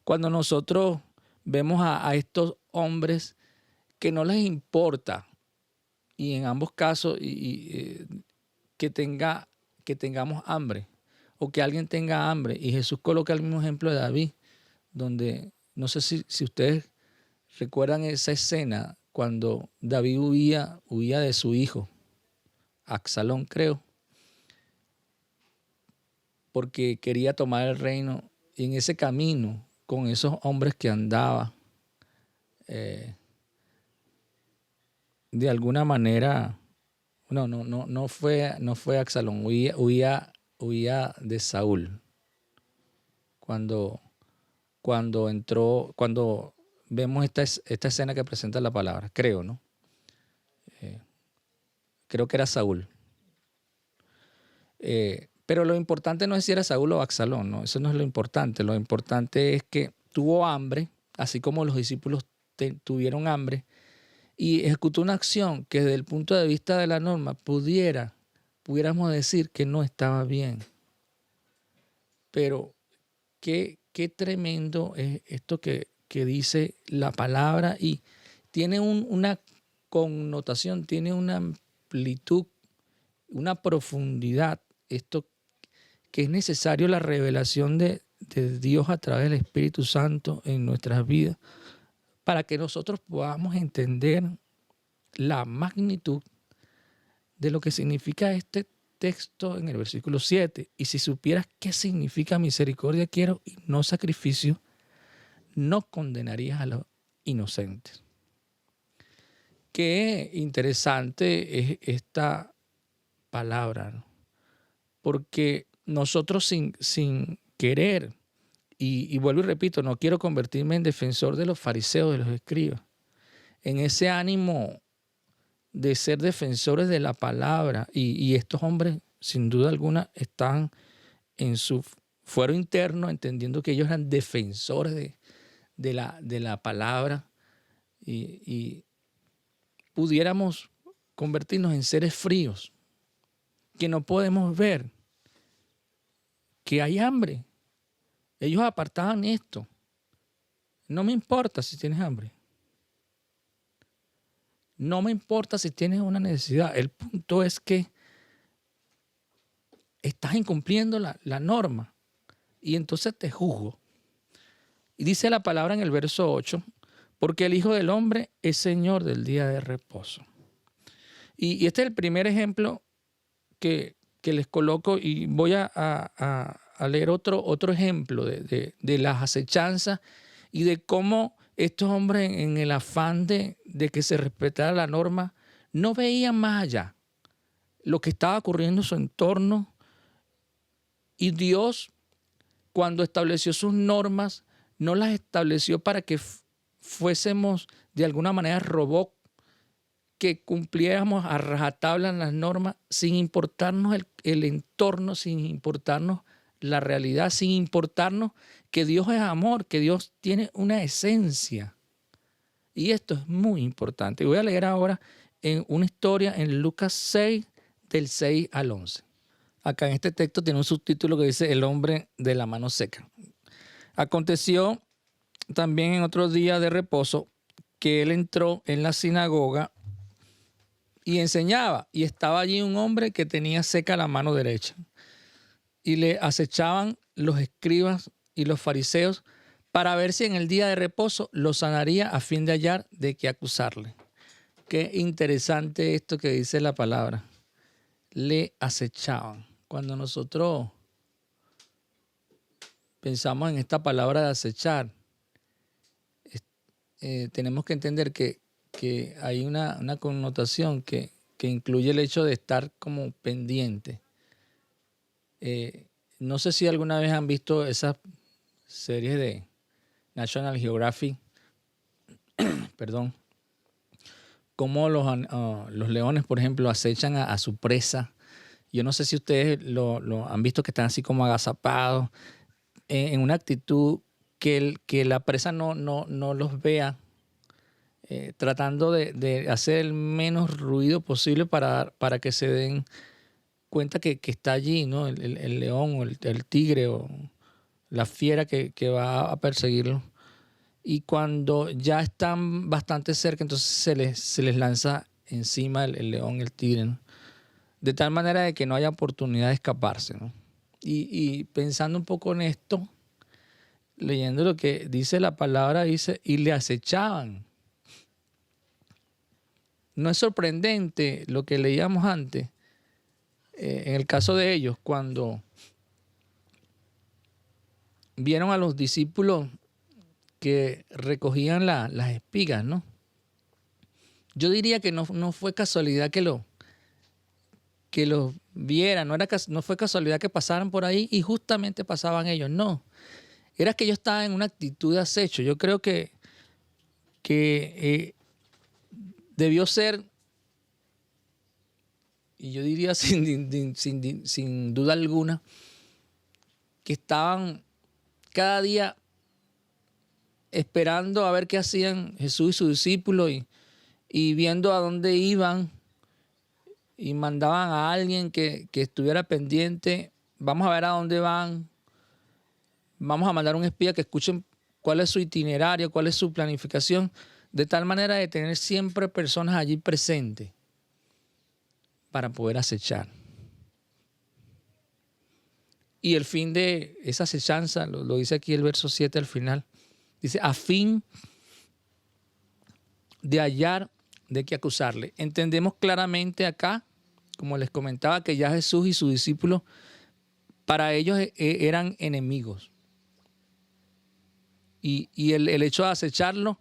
Cuando nosotros vemos a estos hombres que no les importa, y en ambos casos que tengamos hambre o que alguien tenga hambre, y Jesús coloca el mismo ejemplo de David, donde no sé si ustedes recuerdan esa escena cuando David huía de su hijo, Absalón creo, porque quería tomar el reino, y en ese camino con esos hombres que andaba, de alguna manera, no fue Absalón, huía de Saúl. Cuando vemos esta escena que presenta la palabra, creo, ¿no? Creo que era Saúl. Pero lo importante no es si era Saúl o Absalón, ¿no? Eso no es lo importante. Lo importante es que tuvo hambre, así como los discípulos tuvieron hambre, y ejecutó una acción que desde el punto de vista de la norma pudiéramos decir que no estaba bien. Pero qué tremendo es esto que dice la palabra, y tiene una connotación, tiene una amplitud una profundidad, esto que es necesario la revelación de Dios a través del Espíritu Santo en nuestras vidas, para que nosotros podamos entender la magnitud de lo que significa este texto en el versículo 7. Y si supieras qué significa misericordia quiero y no sacrificio, no condenarías a los inocentes. Qué interesante es esta palabra, ¿no? Porque nosotros sin querer, y vuelvo y repito, no quiero convertirme en defensor de los fariseos, de los escribas, en ese ánimo de ser defensores de la palabra, y estos hombres sin duda alguna están en su fuero interno entendiendo que ellos eran defensores de la palabra, y pudiéramos convertirnos en seres fríos, que no podemos ver que hay hambre. Ellos apartaban esto. No me importa si tienes hambre. No me importa si tienes una necesidad. El punto es que estás incumpliendo la norma y entonces te juzgo. Y dice la palabra en el verso 8, porque el Hijo del Hombre es Señor del día de reposo. Y este es el primer ejemplo que les coloco, y voy a leer otro ejemplo de las acechanzas y de cómo estos hombres, en el afán de que se respetara la norma, no veían más allá lo que estaba ocurriendo en su entorno. Y Dios, cuando estableció sus normas, no las estableció para que fuésemos de alguna manera robots, que cumpliéramos a rajatabla las normas sin importarnos el entorno, sin importarnos la realidad, sin importarnos que Dios es amor, que Dios tiene una esencia. Y esto es muy importante. Voy a leer ahora en una historia en Lucas 6, del 6 al 11. Acá en este texto tiene un subtítulo que dice El hombre de la mano seca. Aconteció también en otro día de reposo que él entró en la sinagoga y enseñaba, y estaba allí un hombre que tenía seca la mano derecha. Y le acechaban los escribas y los fariseos para ver si en el día de reposo lo sanaría, a fin de hallar de qué acusarle. Qué interesante esto que dice la palabra. Le acechaban. Cuando nosotros pensamos en esta palabra de acechar, tenemos que entender que hay una connotación que incluye el hecho de estar como pendiente. No sé si alguna vez han visto esas series de National Geographic, perdón, cómo los leones, por ejemplo, acechan a su presa. Yo no sé si ustedes lo han visto, que están así como agazapados, en una actitud que la presa no los vea, tratando de hacer el menos ruido posible para que se den cuenta que está allí, ¿no? El león o el tigre o la fiera que va a perseguirlo. Y cuando ya están bastante cerca, entonces se les lanza encima el león, el tigre, ¿no? De tal manera de que no haya oportunidad de escaparse, ¿no? Y pensando un poco en esto, leyendo lo que dice la palabra, dice, y le acechaban. No es sorprendente lo que leíamos antes, en el caso de ellos, cuando vieron a los discípulos que recogían las espigas, ¿no? Yo diría que no fue casualidad que los vieran, no fue casualidad que pasaran por ahí y justamente pasaban ellos, no. Era que ellos estaban en una actitud de acecho. Yo creo que debió ser, y yo diría sin duda alguna, que estaban cada día esperando a ver qué hacían Jesús y sus discípulos y viendo a dónde iban, y mandaban a alguien que estuviera pendiente. Vamos a ver a dónde van. Vamos a mandar un espía que escuchen cuál es su itinerario, cuál es su planificación, de tal manera de tener siempre personas allí presentes para poder acechar. Y el fin de esa acechanza, lo dice aquí el verso 7 al final, dice, a fin de hallar de qué acusarle. Entendemos claramente acá, como les comentaba, que ya Jesús y sus discípulos, para ellos eran enemigos. Y el hecho de acecharlo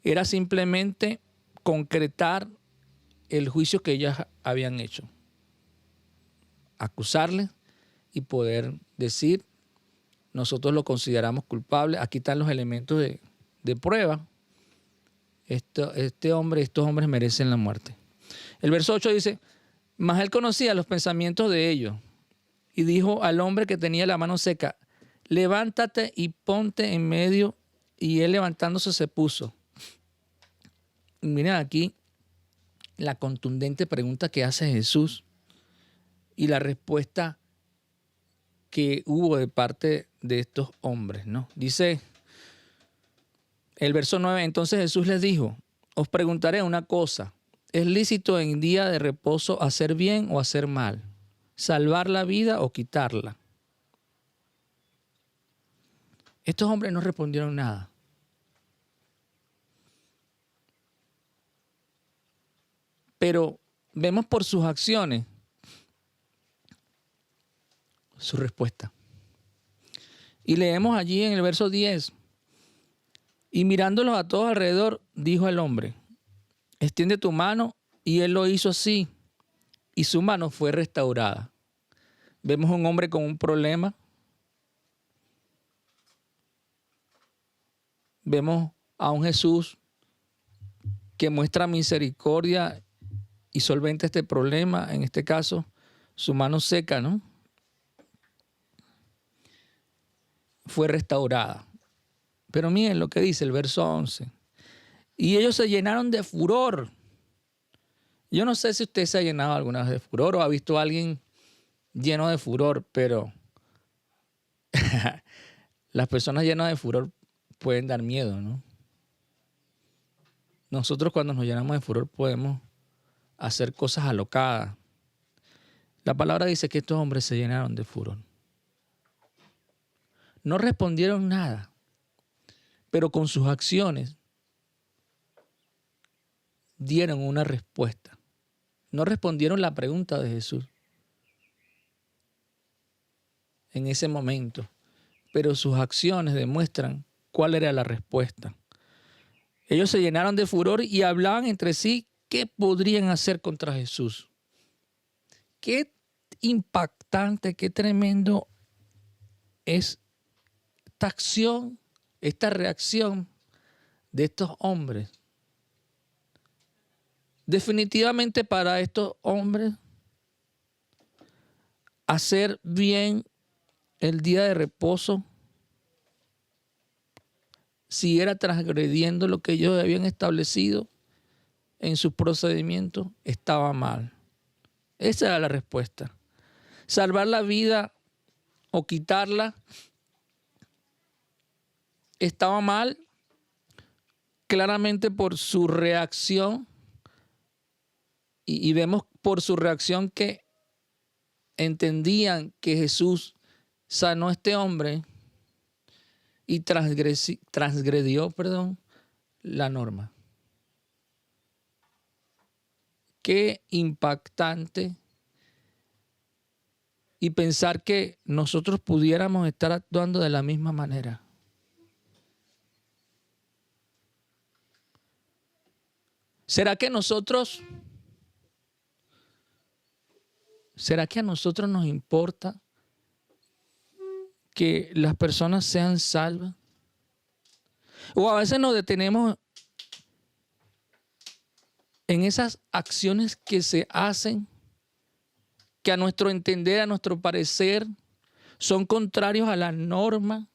era simplemente concretar el juicio que ellos habían hecho. Acusarle y poder decir, nosotros lo consideramos culpable. Aquí están los elementos de prueba. Estos hombres merecen la muerte. El verso 8 dice, mas él conocía los pensamientos de ellos y dijo al hombre que tenía la mano seca, levántate y ponte en medio. Y él levantándose se puso. Miren aquí la contundente pregunta que hace Jesús y la respuesta que hubo de parte de estos hombres, ¿no? Dice el verso 9, entonces Jesús les dijo, os preguntaré una cosa, ¿es lícito en día de reposo hacer bien o hacer mal? ¿Salvar la vida o quitarla? Estos hombres no respondieron nada. Pero vemos por sus acciones su respuesta. Y leemos allí en el verso 10, y mirándolos a todos alrededor, dijo al hombre, extiende tu mano, y él lo hizo así, y su mano fue restaurada. Vemos a un hombre con un problema. Vemos a un Jesús que muestra misericordia y solventa este problema, en este caso, su mano seca, ¿no? Fue restaurada. Pero miren lo que dice el verso 11. Y ellos se llenaron de furor. Yo no sé si usted se ha llenado alguna vez de furor o ha visto a alguien lleno de furor, pero las personas llenas de furor pueden dar miedo, ¿no? Nosotros cuando nos llenamos de furor podemos hacer cosas alocadas. La palabra dice que estos hombres se llenaron de furor. No respondieron nada, pero con sus acciones dieron una respuesta. No respondieron la pregunta de Jesús en ese momento, pero sus acciones demuestran cuál era la respuesta. Ellos se llenaron de furor y hablaban entre sí qué podrían hacer contra Jesús. Qué impactante, qué tremendo es esta acción, esta reacción de estos hombres. Definitivamente para estos hombres, hacer bien el día de reposo, si era transgrediendo lo que ellos habían establecido en sus procedimientos, estaba mal. Esa era la respuesta. Salvar la vida o quitarla estaba mal, claramente por su reacción, y vemos por su reacción que entendían que Jesús sanó a este hombre y transgredió la norma. Qué impactante. Y pensar que nosotros pudiéramos estar actuando de la misma manera. ¿Será que a nosotros nos importa que las personas sean salvas? O a veces nos detenemos en esas acciones que se hacen, que a nuestro entender, a nuestro parecer, son contrarios a la norma,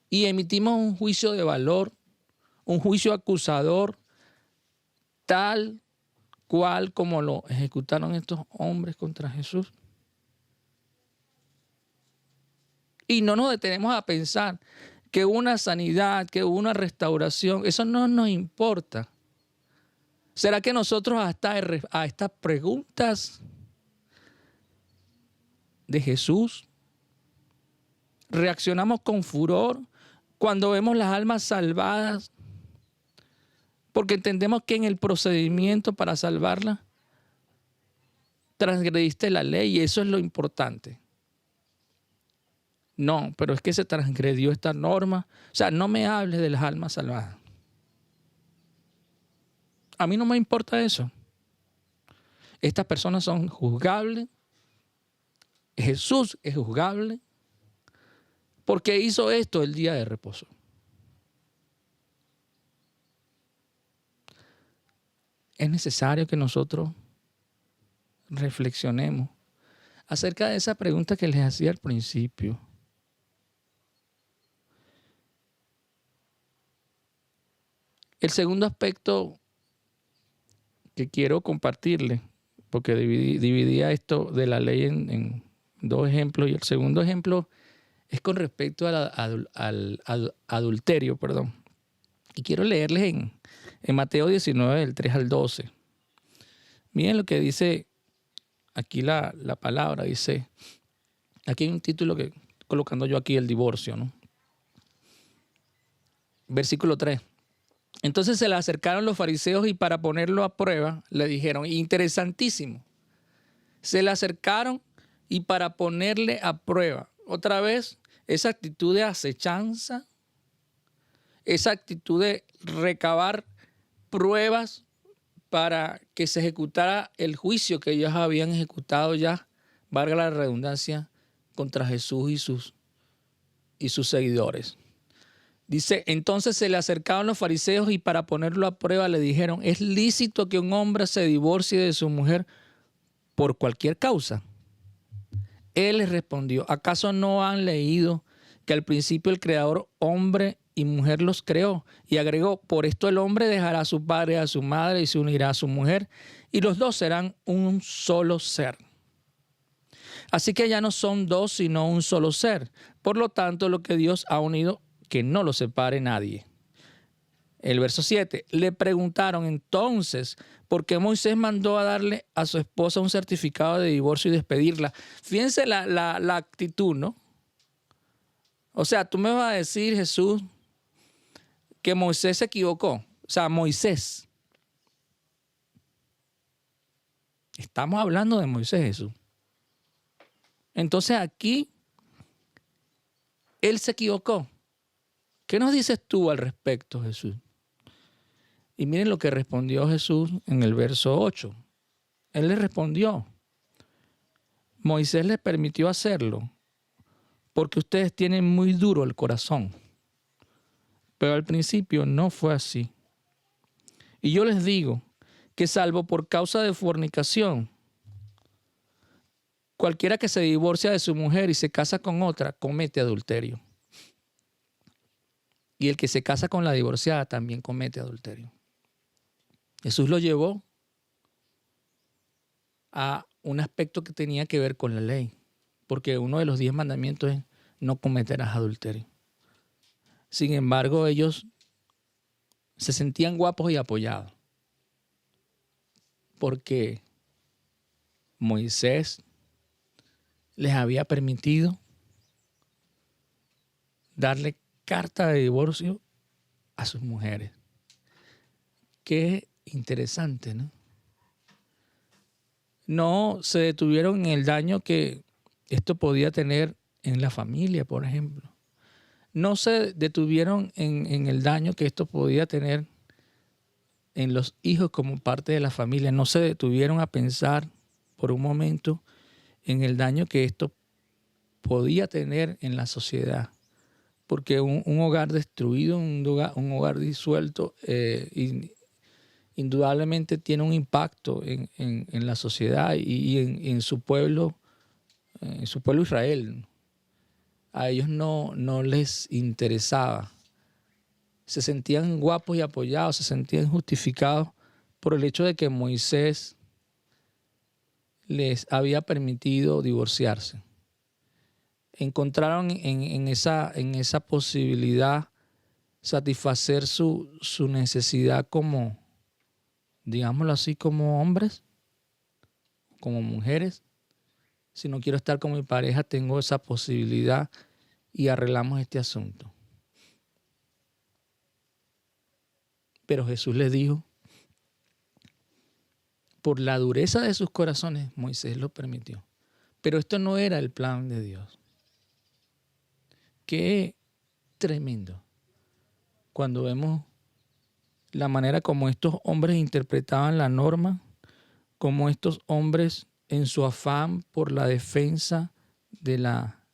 y emitimos un juicio de valor, un juicio acusador, tal cual como lo ejecutaron estos hombres contra Jesús. Y no nos detenemos a pensar que una sanidad, que una restauración, eso no nos importa. ¿Será que nosotros a estas preguntas de Jesús reaccionamos con furor cuando vemos las almas salvadas? Porque entendemos que en el procedimiento para salvarlas transgrediste la ley y eso es lo importante. No, pero es que se transgredió esta norma. O sea, no me hables de las almas salvadas. A mí no me importa eso. Estas personas son juzgables. Jesús es juzgable porque hizo esto el día de reposo. Es necesario que nosotros reflexionemos acerca de esa pregunta que les hacía al principio. El segundo aspecto que quiero compartirles, porque dividía esto de la ley en dos ejemplos, y el segundo ejemplo es con respecto al adulterio, perdón. Y quiero leerles en Mateo 19, del 3 al 12. Miren lo que dice aquí la palabra. Dice, aquí hay un título que colocando yo aquí, el divorcio, ¿no? Versículo 3. Entonces se le acercaron los fariseos y para ponerlo a prueba le dijeron, interesantísimo, se le acercaron y para ponerle a prueba, otra vez, esa actitud de acechanza, esa actitud de recabar pruebas para que se ejecutara el juicio que ellos habían ejecutado ya, valga la redundancia, contra Jesús y sus seguidores. Dice, entonces se le acercaron los fariseos y para ponerlo a prueba le dijeron, ¿es lícito que un hombre se divorcie de su mujer por cualquier causa? Él les respondió, ¿acaso no han leído que al principio el Creador hombre y mujer los creó? Y agregó, por esto el hombre dejará a su padre y a su madre y se unirá a su mujer y los dos serán un solo ser. Así que ya no son dos sino un solo ser. Por lo tanto, lo que Dios ha unido, que no lo separe nadie. El verso 7. Le preguntaron entonces por qué Moisés mandó a darle a su esposa un certificado de divorcio y despedirla. Fíjense la actitud, ¿no? O sea, tú me vas a decir, Jesús, que Moisés se equivocó. O sea, Moisés. Estamos hablando de Moisés, Jesús. Entonces aquí, él se equivocó. ¿Qué nos dices tú al respecto, Jesús? Y miren lo que respondió Jesús en el verso 8. Él le respondió, Moisés les permitió hacerlo porque ustedes tienen muy duro el corazón. Pero al principio no fue así. Y yo les digo que salvo por causa de fornicación, cualquiera que se divorcia de su mujer y se casa con otra, comete adulterio. Y el que se casa con la divorciada también comete adulterio. Jesús lo llevó a un aspecto que tenía que ver con la ley, porque uno de los 10 mandamientos es no cometerás adulterio. Sin embargo, ellos se sentían guapos y apoyados, porque Moisés les había permitido darle carta de divorcio a sus mujeres. Qué interesante, ¿no? No se detuvieron en el daño que esto podía tener en la familia, por ejemplo. No se detuvieron en el daño que esto podía tener en los hijos como parte de la familia. No se detuvieron a pensar por un momento en el daño que esto podía tener en la sociedad. Porque un hogar destruido, un hogar disuelto, indudablemente tiene un impacto en la sociedad y en su pueblo Israel. A ellos no les interesaba. Se sentían guapos y apoyados, se sentían justificados por el hecho de que Moisés les había permitido divorciarse. Encontraron en esa posibilidad satisfacer su necesidad como digámoslo así, como hombres, como mujeres. Si no quiero estar con mi pareja, tengo esa posibilidad y arreglamos este asunto. Pero Jesús les dijo, por la dureza de sus corazones, Moisés lo permitió. Pero esto no era el plan de Dios. Qué tremendo cuando vemos la manera como estos hombres interpretaban la norma, como estos hombres en su afán por la defensa de la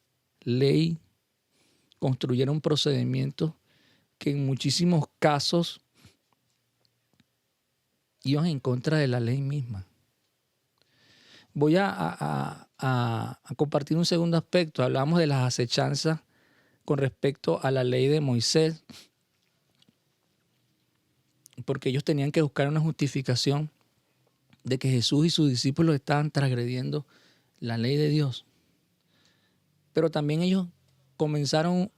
ley construyeron procedimientos que en muchísimos casos iban en contra de la ley misma. Voy a compartir un segundo aspecto. Hablamos de las acechanzas con respecto a la ley de Moisés, porque ellos tenían que buscar una justificación de que Jesús y sus discípulos estaban transgrediendo la ley de Dios. Pero también ellos comenzaron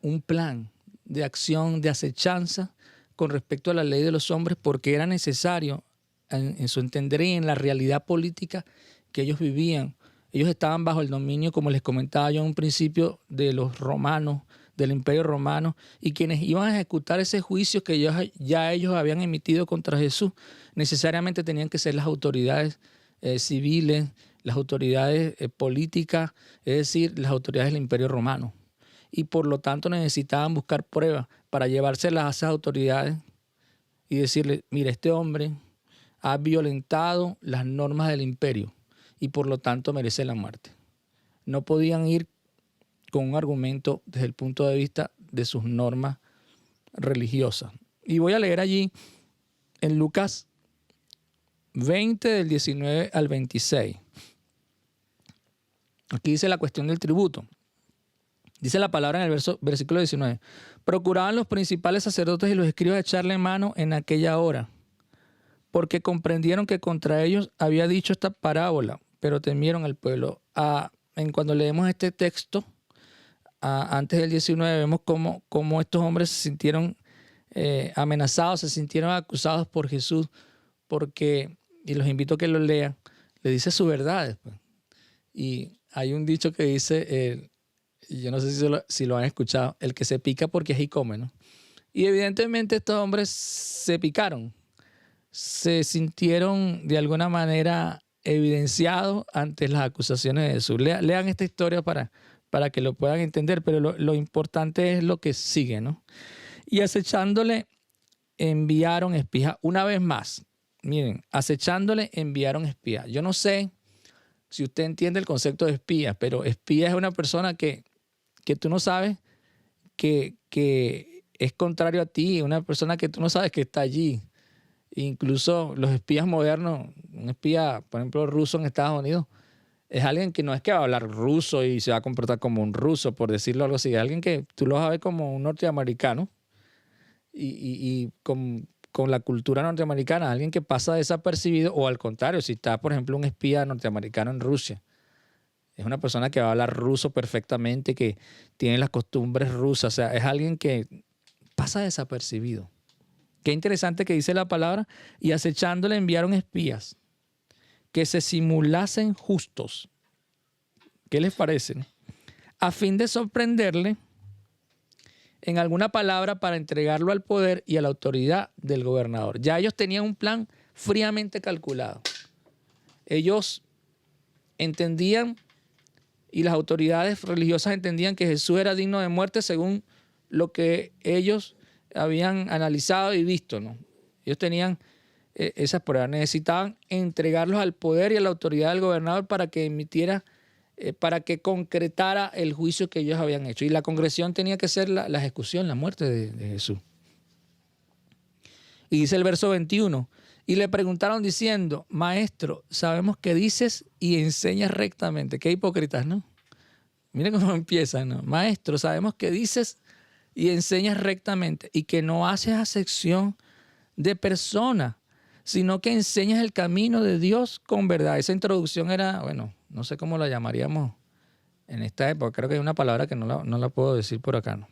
un plan de acción, de acechanza con respecto a la ley de los hombres, porque era necesario en su entender y en la realidad política que ellos vivían. Ellos estaban bajo el dominio, como les comentaba yo en un principio, de los romanos, del Imperio Romano, y quienes iban a ejecutar ese juicio que ya ellos habían emitido contra Jesús, necesariamente tenían que ser las autoridades civiles, las autoridades políticas, es decir, las autoridades del Imperio Romano. Y por lo tanto necesitaban buscar pruebas para llevárselas a esas autoridades y decirle, mira, este hombre ha violentado las normas del imperio y por lo tanto merece la muerte. No podían ir con un argumento desde el punto de vista de sus normas religiosas. Y voy a leer allí en Lucas 20, del 19 al 26. Aquí dice la cuestión del tributo. Dice la palabra en el versículo 19. Procuraban los principales sacerdotes y los escribas echarle mano en aquella hora, porque comprendieron que contra ellos había dicho esta parábola, pero temieron al pueblo. Cuando leemos este texto, antes del 19, vemos cómo estos hombres se sintieron amenazados, se sintieron acusados por Jesús, y los invito a que lo lean, le dice sus verdades. Pues. Y hay un dicho que dice, yo no sé si lo han escuchado, el que se pica porque así come, ¿no? Y evidentemente estos hombres se picaron, se sintieron de alguna manera evidenciados ante las acusaciones de Jesús. Lean esta historia para que lo puedan entender, pero lo importante es lo que sigue, ¿no? Y acechándole enviaron espías. Una vez más, miren, acechándole enviaron espías. Yo no sé si usted entiende el concepto de espía, pero espía es una persona que tú no sabes que es contrario a ti, una persona que tú no sabes que está allí. Incluso los espías modernos, un espía, por ejemplo, ruso en Estados Unidos, es alguien que no es que va a hablar ruso y se va a comportar como un ruso, por decirlo algo así. Es alguien que tú lo vas a ver como un norteamericano y con la cultura norteamericana, alguien que pasa desapercibido, o al contrario, si está, por ejemplo, un espía norteamericano en Rusia, es una persona que va a hablar ruso perfectamente, que tiene las costumbres rusas, o sea, es alguien que pasa desapercibido. Qué interesante que dice la palabra, y acechándole enviaron espías que se simulasen justos. ¿Qué les parece? A fin de sorprenderle en alguna palabra para entregarlo al poder y a la autoridad del gobernador. Ya ellos tenían un plan fríamente calculado. Ellos entendían, y las autoridades religiosas entendían, que Jesús era digno de muerte según lo que ellos habían analizado y visto, ¿no? Ellos tenían esas pruebas. Necesitaban entregarlos al poder y a la autoridad del gobernador para que emitiera, para que concretara el juicio que ellos habían hecho. Y la concreción tenía que ser la ejecución, la muerte de Jesús. Y dice el verso 21, y le preguntaron diciendo, Maestro, sabemos que dices y enseñas rectamente. Qué hipócritas, ¿no? Miren cómo empiezan, ¿no? Maestro, sabemos que dices y enseñas rectamente y que no haces acepción de persona, sino que enseñas el camino de Dios con verdad. Esa introducción era, bueno, no sé cómo la llamaríamos en esta época. Creo que hay una palabra que no la puedo decir por acá, ¿no?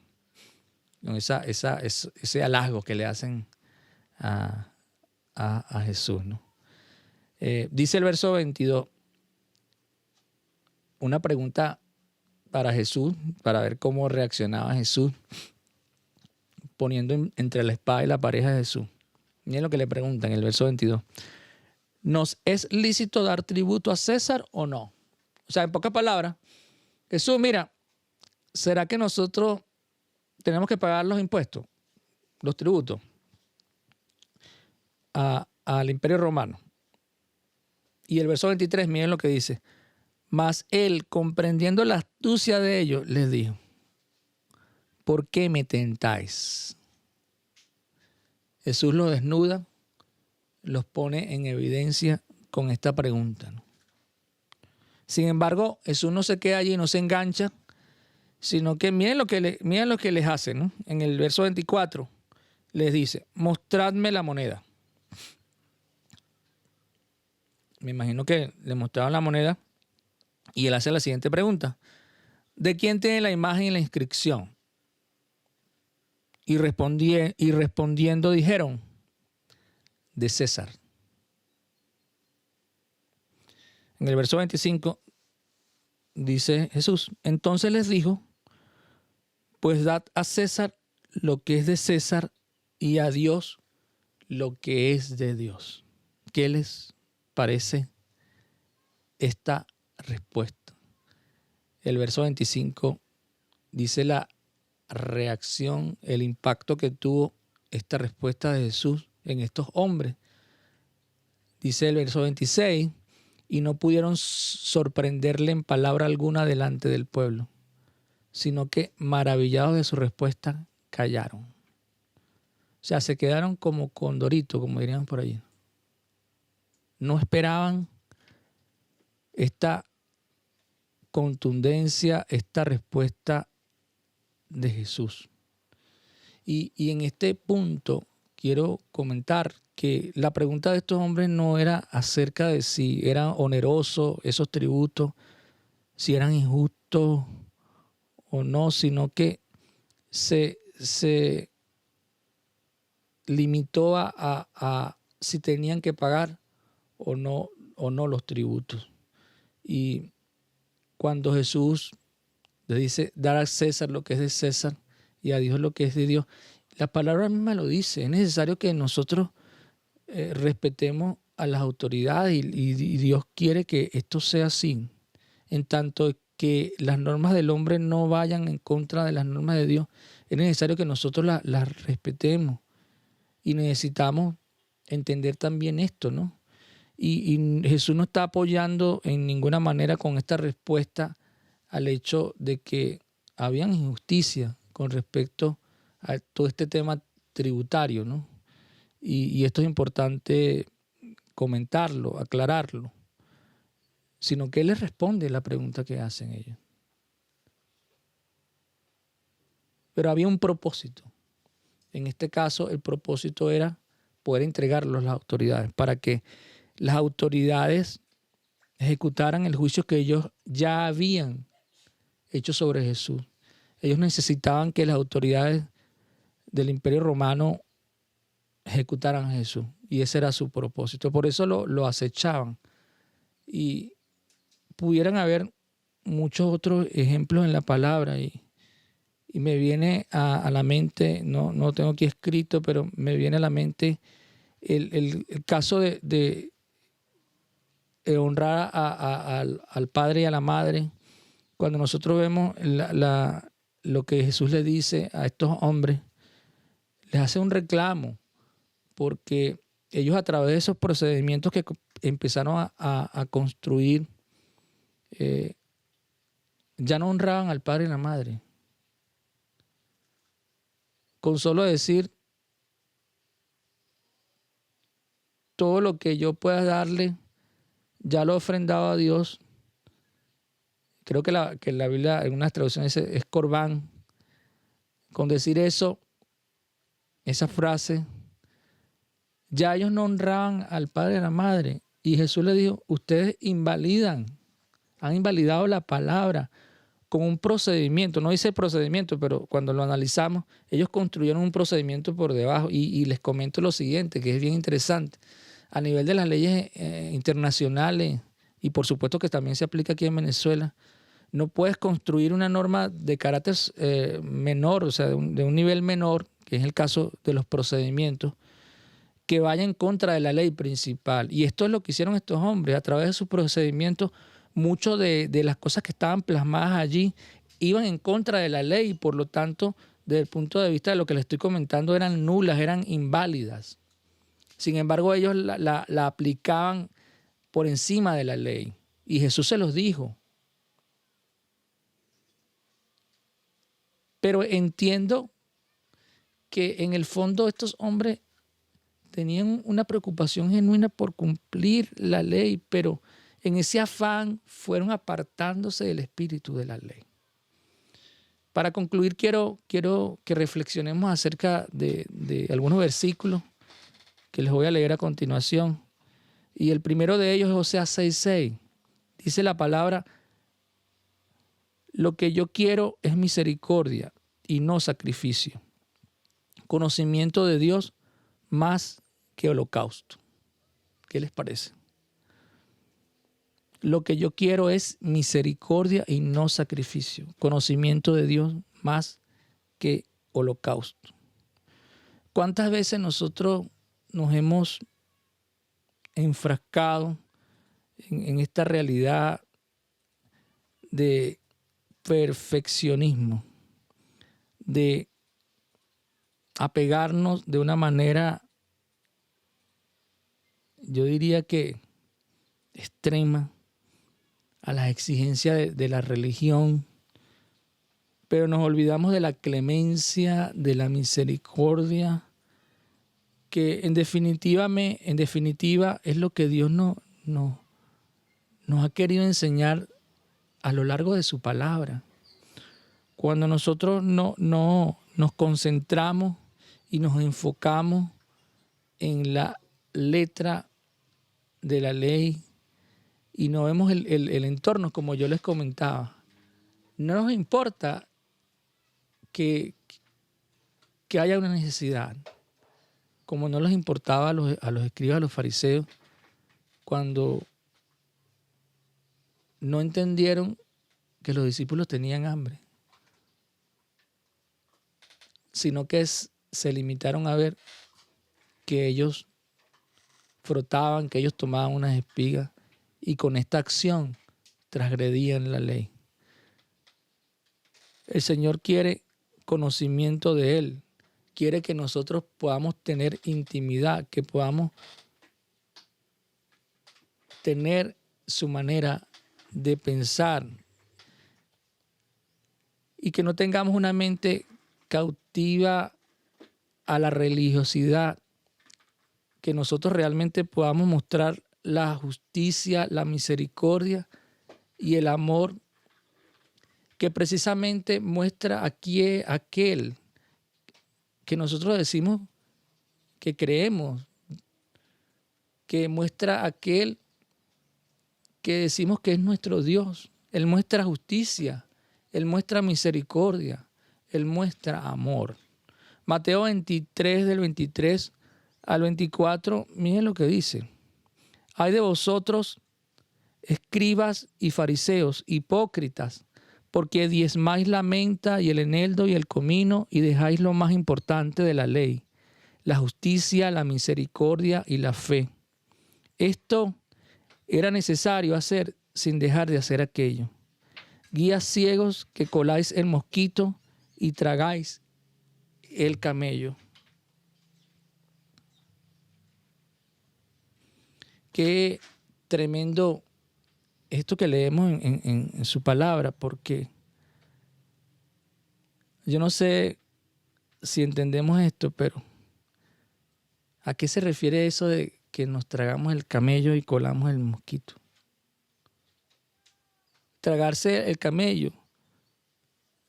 Ese halago que le hacen a a Jesús, ¿no? Dice el verso 22, una pregunta para Jesús, para ver cómo reaccionaba Jesús, poniendo entre la espada y la pareja de Jesús. Miren lo que le preguntan en el verso 22. ¿Nos es lícito dar tributo a César o no? O sea, en pocas palabras, Jesús, mira, ¿será que nosotros tenemos que pagar los impuestos, los tributos al Imperio Romano? Y el verso 23, miren lo que dice. Mas él, comprendiendo la astucia de ellos, les dijo, ¿por qué me tentáis? Jesús los desnuda, los pone en evidencia con esta pregunta, ¿no? Sin embargo, Jesús no se queda allí, no se engancha, sino que miren lo que les hace, ¿no? En el verso 24 les dice, mostradme la moneda. Me imagino que le mostraban la moneda y él hace la siguiente pregunta. ¿De quién tiene la imagen y la inscripción? Y respondiendo dijeron, de César. En el verso 25 dice Jesús, entonces les dijo, pues dad a César lo que es de César y a Dios lo que es de Dios. ¿Qué les parece esta respuesta? El verso 25 dice la reacción, el impacto que tuvo esta respuesta de Jesús en estos hombres. Dice el verso 26, y no pudieron sorprenderle en palabra alguna delante del pueblo, sino que maravillados de su respuesta callaron. O sea, se quedaron como condorito, como dirían por allí. No esperaban esta contundencia, esta respuesta de Jesús. Y en este punto quiero comentar que la pregunta de estos hombres no era acerca de si eran onerosos esos tributos, si eran injustos o no, sino que se limitó a si tenían que pagar o no los tributos. Y cuando Jesús le dice dar a César lo que es de César y a Dios lo que es de Dios, la palabra misma lo dice. Es necesario que nosotros respetemos a las autoridades y Dios quiere que esto sea así. En tanto que las normas del hombre no vayan en contra de las normas de Dios, es necesario que nosotros las respetemos. Y necesitamos entender también esto, ¿no? Y Jesús no está apoyando en ninguna manera con esta respuesta al hecho de que habían injusticia con respecto a todo este tema tributario, ¿no? Y esto es importante comentarlo, aclararlo, sino que Él les responde la pregunta que hacen ellos. Pero había un propósito. En este caso, el propósito era poder entregarlos a las autoridades para que las autoridades ejecutaran el juicio que ellos ya habían hecho sobre Jesús. Ellos necesitaban que las autoridades del Imperio Romano ejecutaran a Jesús, y ese era su propósito. Por eso lo acechaban. Y pudieran haber muchos otros ejemplos en la palabra, y me viene a la mente, no tengo aquí escrito, pero me viene a la mente el caso de honrar al padre y a la madre. Cuando nosotros vemos lo que Jesús le dice a estos hombres, les hace un reclamo, porque ellos a través de esos procedimientos que empezaron a construir, ya no honraban al padre y a la madre. Con solo decir, todo lo que yo pueda darle, ya lo he ofrendado a Dios. Creo que la Biblia en una traducción dice es corbán. Con decir eso, esa frase, ya ellos no honraban al padre y a la madre. Y Jesús les dijo, ustedes han invalidado la palabra con un procedimiento. No dice procedimiento, pero cuando lo analizamos, ellos construyeron un procedimiento por debajo. Y les comento lo siguiente, que es bien interesante. a nivel de las leyes internacionales, y por supuesto que también se aplica aquí en Venezuela, no puedes construir una norma de carácter menor, o sea, de un nivel menor, que es el caso de los procedimientos, que vaya en contra de la ley principal. Y esto es lo que hicieron estos hombres. A través de sus procedimientos, muchas de las cosas que estaban plasmadas allí iban en contra de la ley y por lo tanto, desde el punto de vista de lo que les estoy comentando, eran nulas, eran inválidas. Sin embargo, ellos la aplicaban por encima de la ley. Y Jesús se los dijo. Pero entiendo que en el fondo estos hombres tenían una preocupación genuina por cumplir la ley, pero en ese afán fueron apartándose del espíritu de la ley. Para concluir, quiero que reflexionemos acerca de algunos versículos que les voy a leer a continuación. Y el primero de ellos es Oseas 6:6. Dice la palabra: lo que yo quiero es misericordia y no sacrificio, conocimiento de Dios más que holocausto. ¿Qué les parece? Lo que yo quiero es misericordia y no sacrificio, conocimiento de Dios más que holocausto. ¿Cuántas veces nosotros nos hemos enfrascado en esta realidad de perfeccionismo, de apegarnos de una manera, yo diría que extrema, a las exigencias de la religión, pero nos olvidamos de la clemencia, de la misericordia, que en definitiva es lo que Dios nos ha querido enseñar a lo largo de su palabra. Cuando nosotros no nos concentramos y nos enfocamos en la letra de la ley y no vemos el entorno, como yo les comentaba, no nos importa que haya una necesidad, como no les importaba a los escribas, a los fariseos, cuando no entendieron que los discípulos tenían hambre, sino que se limitaron a ver que ellos frotaban, que ellos tomaban unas espigas y con esta acción transgredían la ley. El Señor quiere conocimiento de Él, quiere que nosotros podamos tener intimidad, que podamos tener su manera de pensar y que no tengamos una mente cautiva a la religiosidad, que nosotros realmente podamos mostrar la justicia, la misericordia y el amor que precisamente muestra aquí aquel que nosotros decimos que creemos, que muestra aquel que decimos que es nuestro Dios. Él muestra justicia, Él muestra misericordia, Él muestra amor. Mateo 23, del 23 al 24, miren lo que dice. Ay de vosotros, escribas y fariseos, hipócritas, porque diezmáis la menta y el eneldo y el comino y dejáis lo más importante de la ley, la justicia, la misericordia y la fe. Esto era necesario hacer sin dejar de hacer aquello. Guías ciegos que coláis el mosquito y tragáis el camello. Qué tremendo esto que leemos en su palabra, porque yo no sé si entendemos esto, pero ¿a qué se refiere eso de que nos tragamos el camello y colamos el mosquito? Tragarse el camello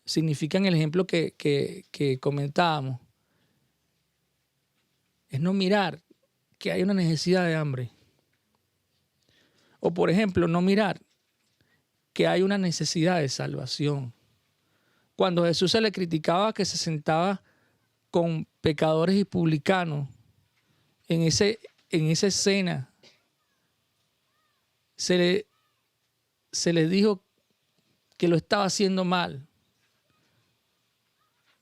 significa, en el ejemplo que comentábamos, es no mirar que hay una necesidad de hambre. O, por ejemplo, no mirar que hay una necesidad de salvación. Cuando Jesús se le criticaba que se sentaba con pecadores y publicanos en ese en esa escena se le dijo que lo estaba haciendo mal.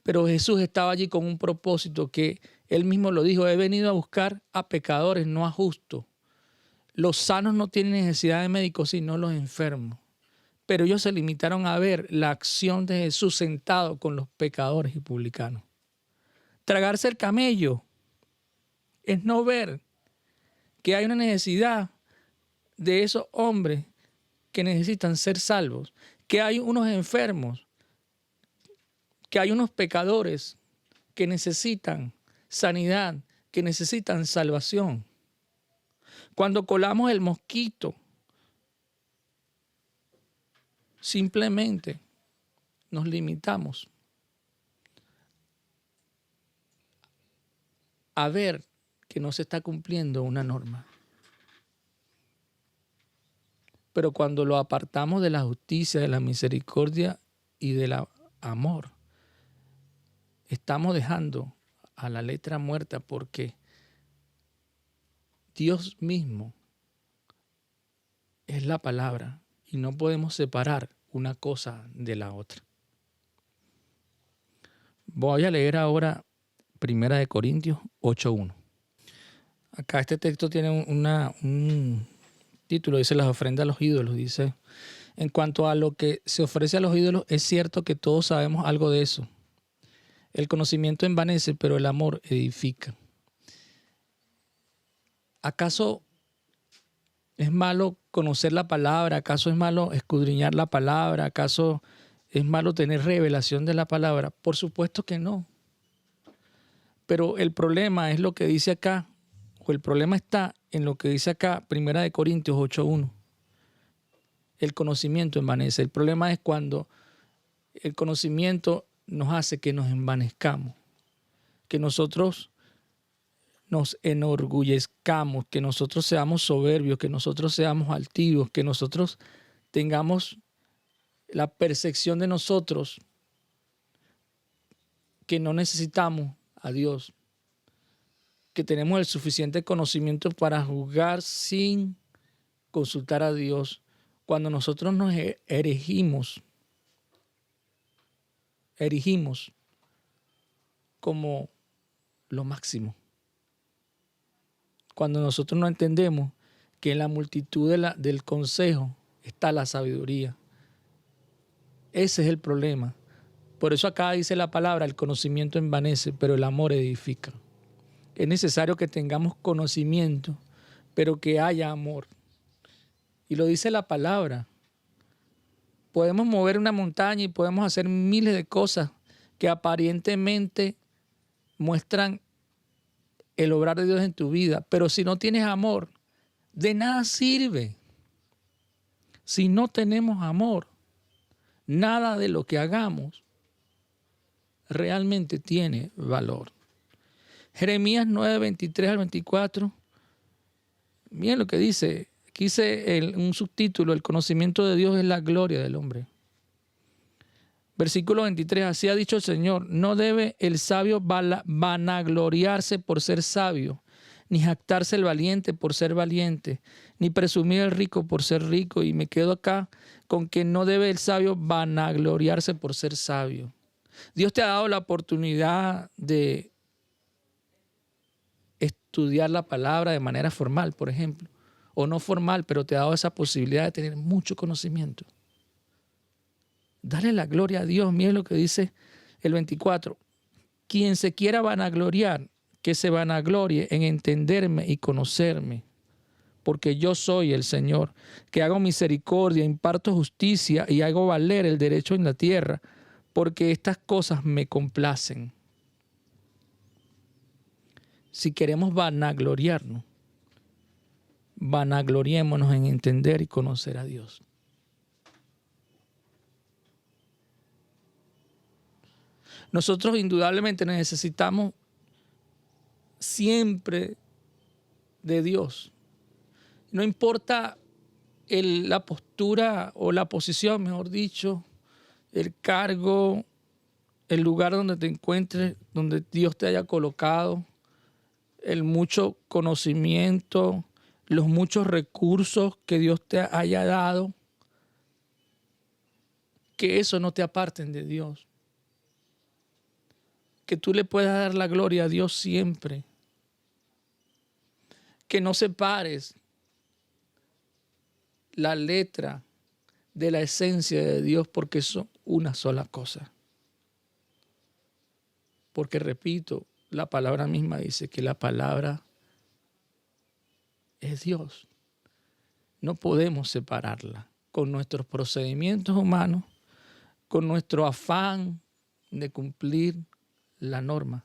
Pero Jesús estaba allí con un propósito que él mismo lo dijo: he venido a buscar a pecadores, no a justos. Los sanos no tienen necesidad de médicos, sino los enfermos. Pero ellos se limitaron a ver la acción de Jesús sentado con los pecadores y publicanos. Tragarse el camello es no ver que hay una necesidad de esos hombres que necesitan ser salvos, que hay unos enfermos, que hay unos pecadores que necesitan sanidad, que necesitan salvación. Cuando colamos el mosquito, simplemente nos limitamos a ver que no se está cumpliendo una norma. Pero cuando lo apartamos de la justicia, de la misericordia y del amor, estamos dejando a la letra muerta, porque Dios mismo es la palabra y no podemos separar una cosa de la otra. Voy a leer ahora 1 Corintios 8:1. Acá este texto tiene un título, dice: las ofrendas a los ídolos. Dice: en cuanto a lo que se ofrece a los ídolos, es cierto que todos sabemos algo de eso. El conocimiento envanece, pero el amor edifica. ¿Acaso es malo conocer la palabra? ¿Acaso es malo escudriñar la palabra? ¿Acaso es malo tener revelación de la palabra? Por supuesto que no. Pero el problema es lo que dice acá, o el problema está en lo que dice acá, 1 Corintios 8:1. El conocimiento envanece. El problema es cuando el conocimiento nos hace que nos envanezcamos, que nosotros nos enorgullezcamos, que nosotros seamos soberbios, que nosotros seamos altivos, que nosotros tengamos la percepción de nosotros que no necesitamos a Dios, que tenemos el suficiente conocimiento para juzgar sin consultar a Dios. Cuando nosotros nos erigimos como lo máximo. Cuando nosotros no entendemos que en la multitud del consejo está la sabiduría. Ese es el problema. Por eso acá dice la palabra: el conocimiento envanece, pero el amor edifica. Es necesario que tengamos conocimiento, pero que haya amor. Y lo dice la palabra. Podemos mover una montaña y podemos hacer miles de cosas que aparentemente muestran el obrar de Dios en tu vida. Pero si no tienes amor, de nada sirve. Si no tenemos amor, nada de lo que hagamos realmente tiene valor. Jeremías 9:23-24. Miren lo que dice. Aquí dice un subtítulo: el conocimiento de Dios es la gloria del hombre. Versículo 23, así ha dicho el Señor: no debe el sabio vanagloriarse por ser sabio, ni jactarse el valiente por ser valiente, ni presumir el rico por ser rico. Y me quedo acá con que no debe el sabio vanagloriarse por ser sabio. Dios te ha dado la oportunidad de estudiar la palabra de manera formal, por ejemplo, o no formal, pero te ha dado esa posibilidad de tener mucho conocimiento. Dale la gloria a Dios. Miren lo que dice el 24. Quien se quiera vanagloriar, que se vanaglorie en entenderme y conocerme, porque yo soy el Señor, que hago misericordia, imparto justicia y hago valer el derecho en la tierra, porque estas cosas me complacen. Si queremos vanagloriarnos, vanagloriémonos en entender y conocer a Dios. Nosotros indudablemente necesitamos siempre de Dios. No importa la postura o la posición, mejor dicho, el cargo, el lugar donde te encuentres, donde Dios te haya colocado. el mucho conocimiento, los muchos recursos que Dios te haya dado, que eso no te aparten de Dios. Que tú le puedas dar la gloria a Dios siempre. Que no separes la letra de la esencia de Dios, porque son una sola cosa. Porque repito, la palabra misma dice que la palabra es Dios. No podemos separarla con nuestros procedimientos humanos, con nuestro afán de cumplir la norma.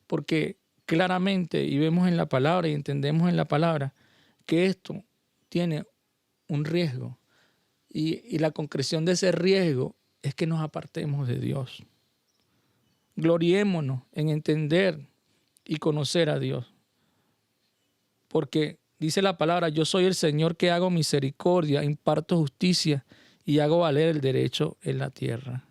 Porque claramente, y vemos en la palabra y entendemos en la palabra, que esto tiene un riesgo. Y la concreción de ese riesgo es que nos apartemos de Dios. Gloriémonos en entender y conocer a Dios. Porque dice la palabra, yo soy el Señor que hago misericordia, imparto justicia y hago valer el derecho en la tierra.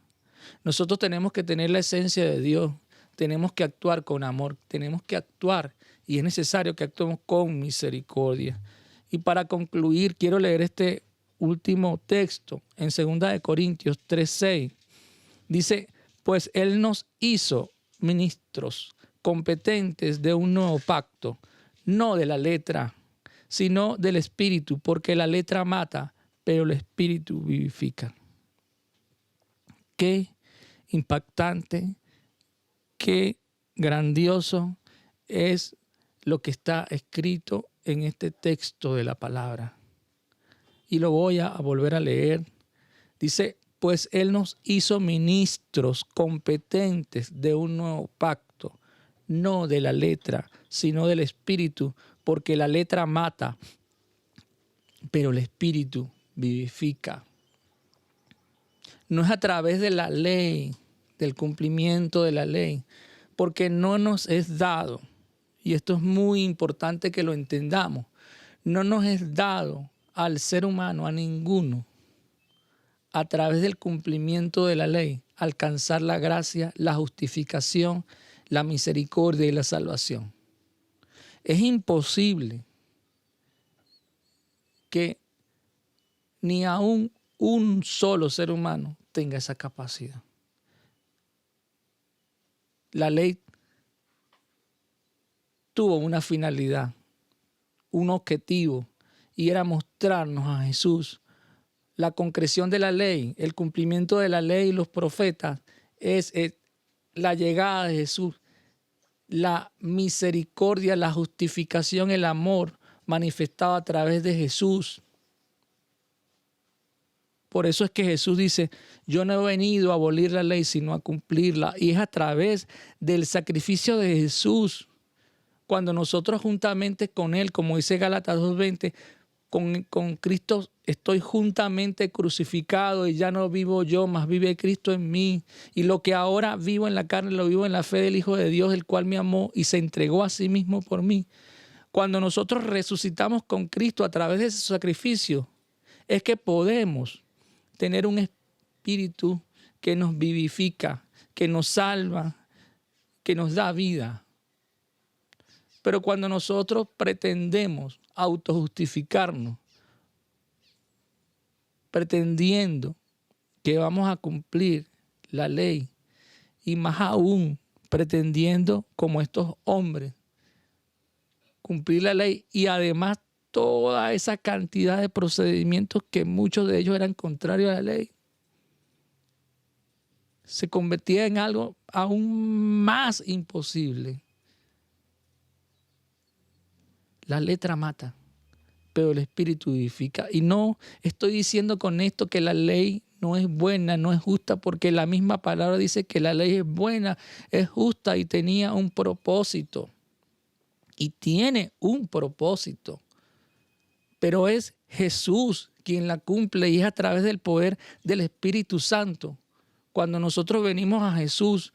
Nosotros tenemos que tener la esencia de Dios, tenemos que actuar con amor, tenemos que actuar y es necesario que actuemos con misericordia. Y para concluir, quiero leer este último texto en 2 Corintios 3:6. Dice, pues Él nos hizo ministros competentes de un nuevo pacto, no de la letra, sino del Espíritu, porque la letra mata, pero el Espíritu vivifica. Qué impactante, qué grandioso es lo que está escrito en este texto de la palabra. Y lo voy a volver a leer. Dice, pues Él nos hizo ministros competentes de un nuevo pacto, no de la letra, sino del Espíritu, porque la letra mata, pero el Espíritu vivifica. No es a través de la ley, del cumplimiento de la ley, porque no nos es dado, y esto es muy importante que lo entendamos, no nos es dado al ser humano, a ninguno, a través del cumplimiento de la ley, alcanzar la gracia, la justificación, la misericordia y la salvación. Es imposible que ni aún un solo ser humano tenga esa capacidad. La ley tuvo una finalidad, un objetivo, y era mostrarnos a Jesús. La concreción de la ley, el cumplimiento de la ley y los profetas es la llegada de Jesús, la misericordia, la justificación, el amor manifestado a través de Jesús. Por eso es que Jesús dice, yo no he venido a abolir la ley, sino a cumplirla. Y es a través del sacrificio de Jesús, cuando nosotros juntamente con Él, como dice Gálatas 2:20, con Cristo estoy juntamente crucificado y ya no vivo yo, mas vive Cristo en mí. Y lo que ahora vivo en la carne, lo vivo en la fe del Hijo de Dios, el cual me amó y se entregó a sí mismo por mí. Cuando nosotros resucitamos con Cristo a través de ese sacrificio, es que podemos tener un espíritu que nos vivifica, que nos salva, que nos da vida. Pero cuando nosotros pretendemos autojustificarnos, pretendiendo que vamos a cumplir la ley, y más aún pretendiendo, como estos hombres, cumplir la ley y además toda esa cantidad de procedimientos que muchos de ellos eran contrarios a la ley, se convertía en algo aún más imposible. La letra mata, pero el Espíritu vivifica. Y no estoy diciendo con esto que la ley no es buena, no es justa, porque la misma palabra dice que la ley es buena, es justa y tenía un propósito. Y tiene un propósito. Pero es Jesús quien la cumple y es a través del poder del Espíritu Santo. Cuando nosotros venimos a Jesús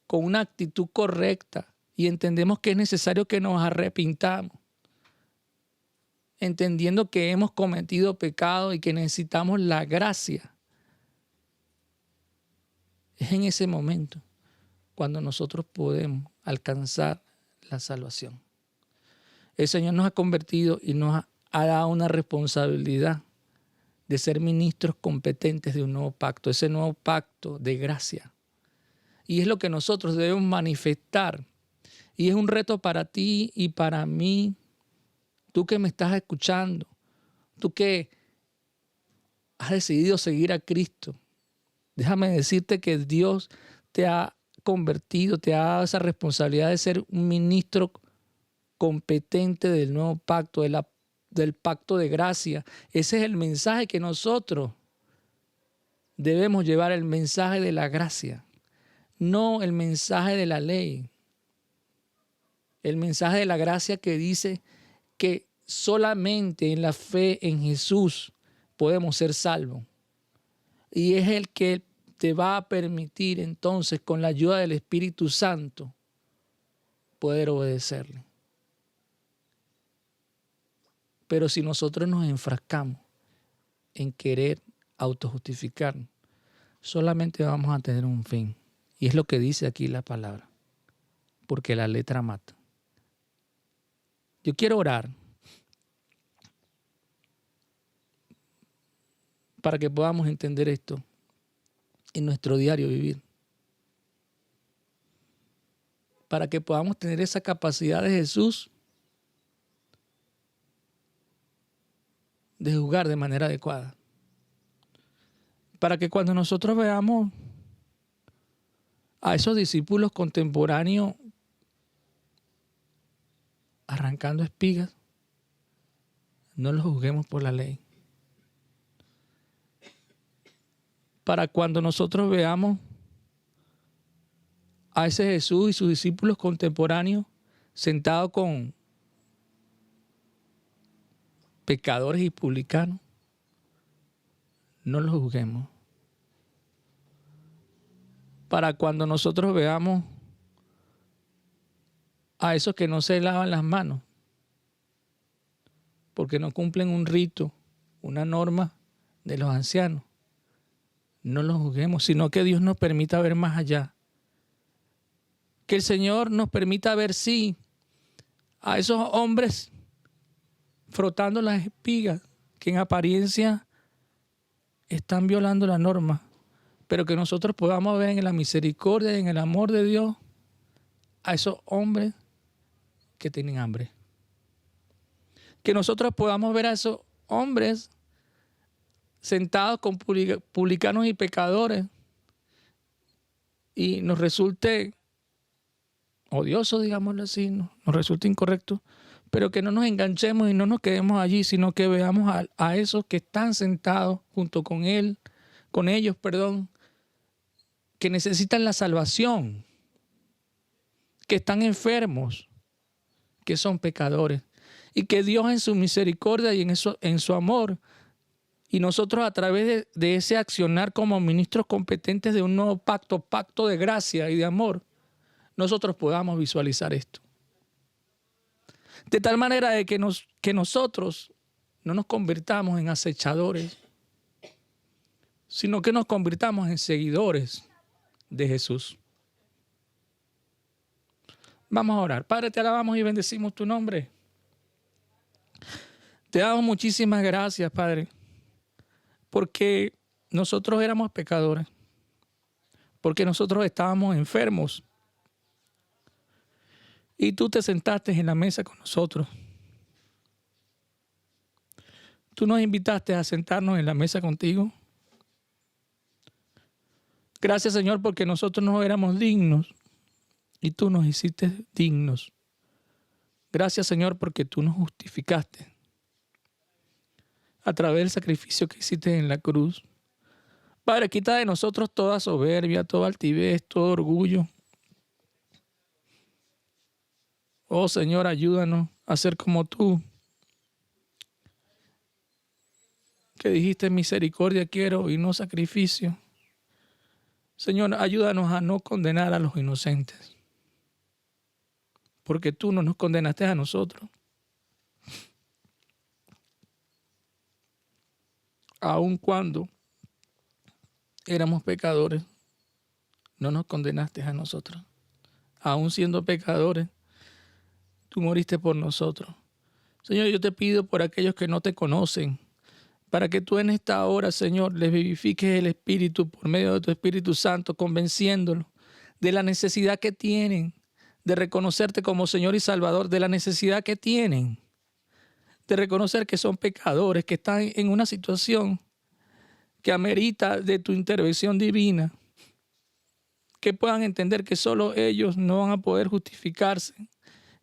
con una actitud correcta y entendemos que es necesario que nos arrepintamos, entendiendo que hemos cometido pecado y que necesitamos la gracia, es en ese momento cuando nosotros podemos alcanzar la salvación. El Señor nos ha convertido y nos ha dado una responsabilidad de ser ministros competentes de un nuevo pacto, ese nuevo pacto de gracia. Y es lo que nosotros debemos manifestar. Y es un reto para ti y para mí, tú que me estás escuchando, tú que has decidido seguir a Cristo. Déjame decirte que Dios te ha convertido, te ha dado esa responsabilidad de ser un ministro competente del nuevo pacto, del pacto de gracia. Ese es el mensaje que nosotros debemos llevar, el mensaje de la gracia, no el mensaje de la ley. El mensaje de la gracia que dice que solamente en la fe en Jesús podemos ser salvos. Y es el que te va a permitir entonces, con la ayuda del Espíritu Santo, poder obedecerle. Pero si nosotros nos enfrascamos en querer autojustificarnos, solamente vamos a tener un fin. Y es lo que dice aquí la palabra. Porque la letra mata. Yo quiero orar para que podamos entender esto en nuestro diario vivir. Para que podamos tener esa capacidad de Jesús de juzgar de manera adecuada. Para que cuando nosotros veamos a esos discípulos contemporáneos arrancando espigas, no los juzguemos por la ley. Para cuando nosotros veamos a ese Jesús y sus discípulos contemporáneos sentados con pecadores y publicanos, no los juzguemos. Para cuando nosotros veamos a esos que no se lavan las manos porque no cumplen un rito, una norma de los ancianos, no los juzguemos, sino que Dios nos permita ver más allá. Que el Señor nos permita ver, sí, a esos hombres frotando las espigas que en apariencia están violando la norma, pero que nosotros podamos ver en la misericordia y en el amor de Dios a esos hombres que tienen hambre. Que nosotros podamos ver a esos hombres sentados con publicanos y pecadores y nos resulte odioso, digámoslo así, nos resulta incorrecto, pero que no nos enganchemos y no nos quedemos allí, sino que veamos a esos que están sentados junto con ellos, que necesitan la salvación, que están enfermos, que son pecadores, y que Dios en su misericordia y en su amor, y nosotros a través de ese accionar como ministros competentes de un nuevo pacto de gracia y de amor, nosotros podamos visualizar esto. De tal manera de que nosotros no nos convirtamos en acechadores, sino que nos convirtamos en seguidores de Jesús. Vamos a orar. Padre, te alabamos y bendecimos tu nombre. Te damos muchísimas gracias, Padre, porque nosotros éramos pecadores, porque nosotros estábamos enfermos y tú te sentaste en la mesa con nosotros. Tú nos invitaste a sentarnos en la mesa contigo. Gracias, Señor, porque nosotros no éramos dignos y tú nos hiciste dignos. Gracias, Señor, porque tú nos justificaste a través del sacrificio que hiciste en la cruz. Padre, quita de nosotros toda soberbia, toda altivez, todo orgullo. Oh, Señor, ayúdanos a ser como tú, que dijiste misericordia quiero y no sacrificio. Señor, ayúdanos a no condenar a los inocentes, porque tú no nos condenaste a nosotros. Aun cuando éramos pecadores, no nos condenaste a nosotros. aún siendo pecadores, tú moriste por nosotros. Señor, yo te pido por aquellos que no te conocen, para que tú en esta hora, Señor, les vivifiques el Espíritu por medio de tu Espíritu Santo, convenciéndolos de la necesidad que tienen de reconocerte como Señor y Salvador, de la necesidad que tienen de reconocer que son pecadores, que están en una situación que amerita de tu intervención divina, que puedan entender que solo ellos no van a poder justificarse,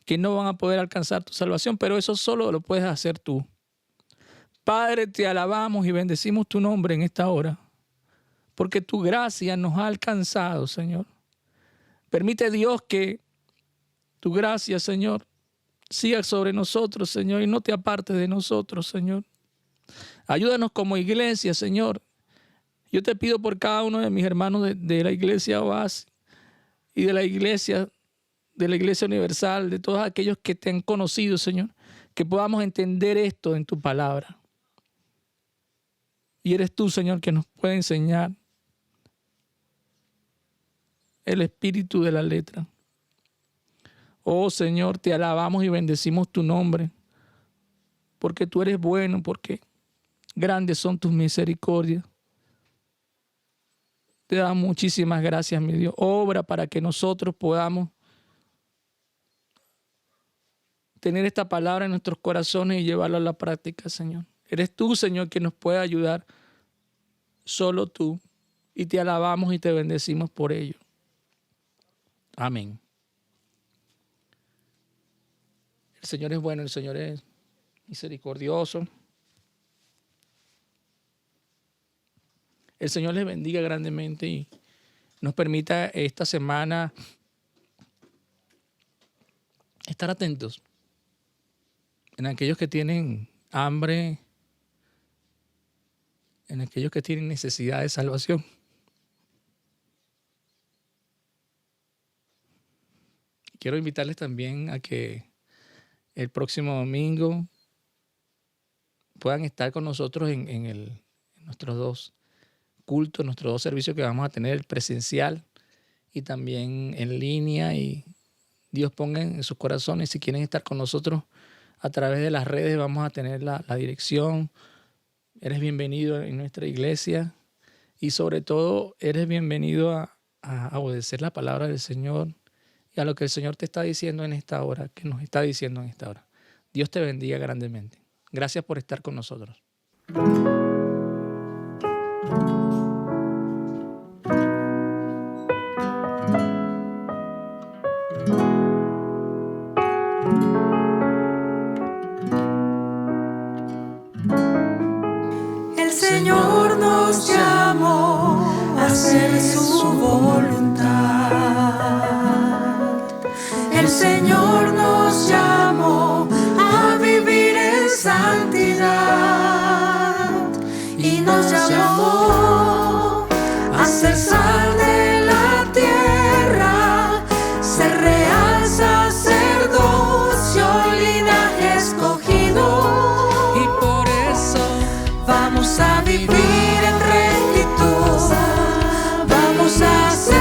que no van a poder alcanzar tu salvación, pero eso solo lo puedes hacer tú. Padre, te alabamos y bendecimos tu nombre en esta hora, porque tu gracia nos ha alcanzado, Señor. Permite, Dios, que tu gracia, Señor, siga sobre nosotros, Señor, y no te apartes de nosotros, Señor. Ayúdanos como iglesia, Señor. Yo te pido por cada uno de mis hermanos de la iglesia Oasis y de la iglesia universal, de todos aquellos que te han conocido, Señor, que podamos entender esto en tu palabra. Y eres tú, Señor, que nos puede enseñar el espíritu de la letra. Oh, Señor, te alabamos y bendecimos tu nombre, porque tú eres bueno, porque grandes son tus misericordias. Te damos muchísimas gracias, mi Dios. Obra para que nosotros podamos tener esta palabra en nuestros corazones y llevarla a la práctica, Señor. Eres tú, Señor, que nos puede ayudar. Solo tú. Y te alabamos y te bendecimos por ello. Amén. El Señor es bueno, el Señor es misericordioso. El Señor les bendiga grandemente y nos permita esta semana estar atentos en aquellos que tienen hambre, en aquellos que tienen necesidad de salvación. Quiero invitarles también a que el próximo domingo puedan estar con nosotros en nuestros dos cultos, nuestros dos servicios que vamos a tener, el presencial y también en línea. Y Dios ponga en sus corazones, si quieren estar con nosotros a través de las redes, vamos a tener la dirección. Eres bienvenido en nuestra iglesia y sobre todo eres bienvenido a obedecer la palabra del Señor y a lo que el Señor te está diciendo en esta hora, que nos está diciendo en esta hora. Dios te bendiga grandemente. Gracias por estar con nosotros. El Señor nos llamó a hacer su voluntad. El Señor nos llamó a vivir en santidad y nos llamó a ser sal de la tierra, ser real sacerdocio, linaje escogido. Y por eso vamos a vivir en rectitud, vamos a ser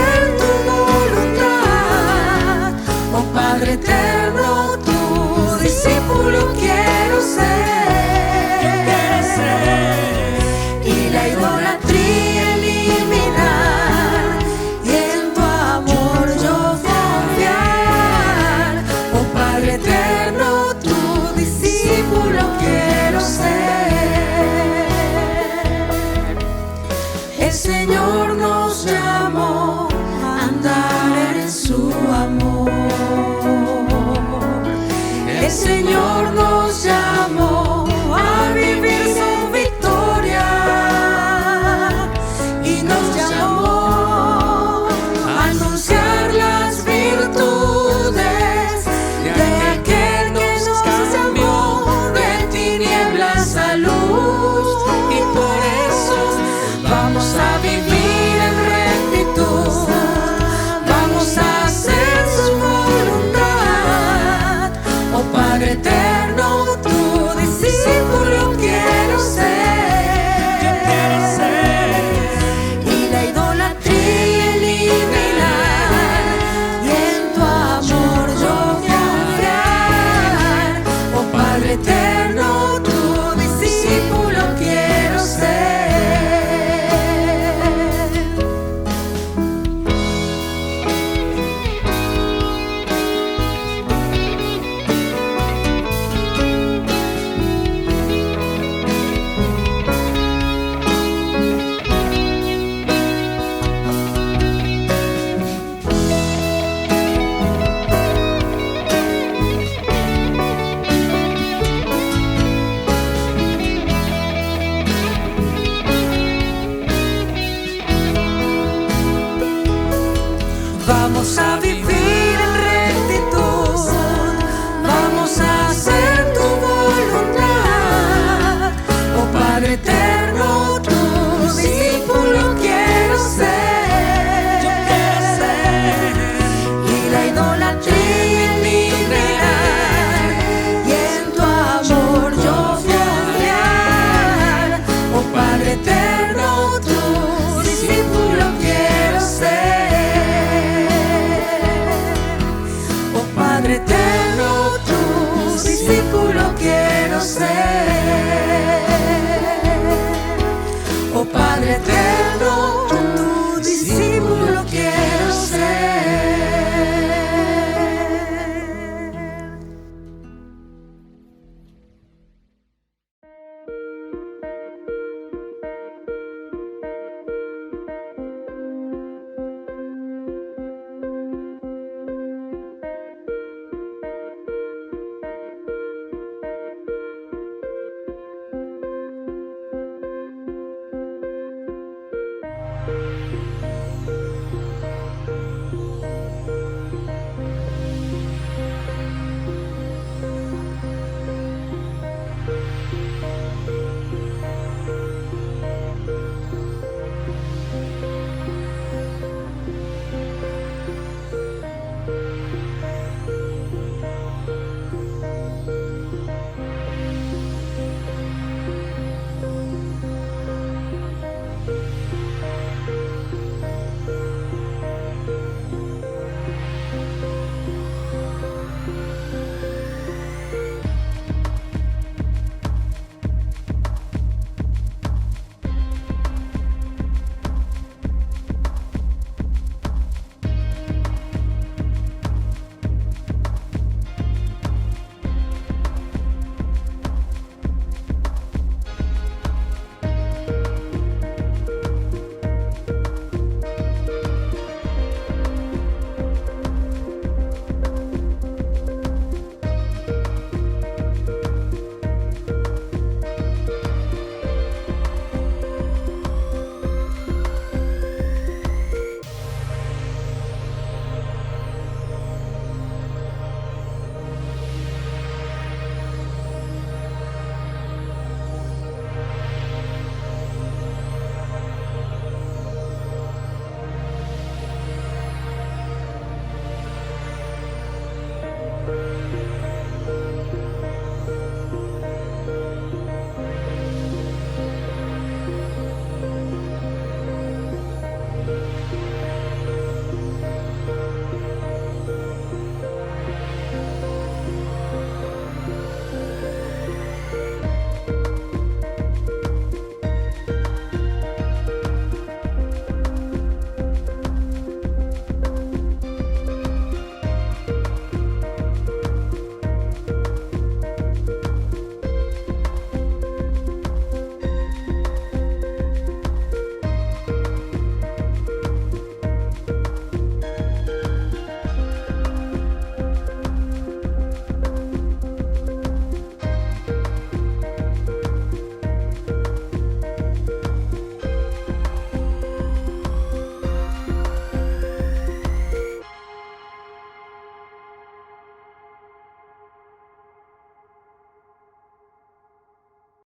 Padre eterno,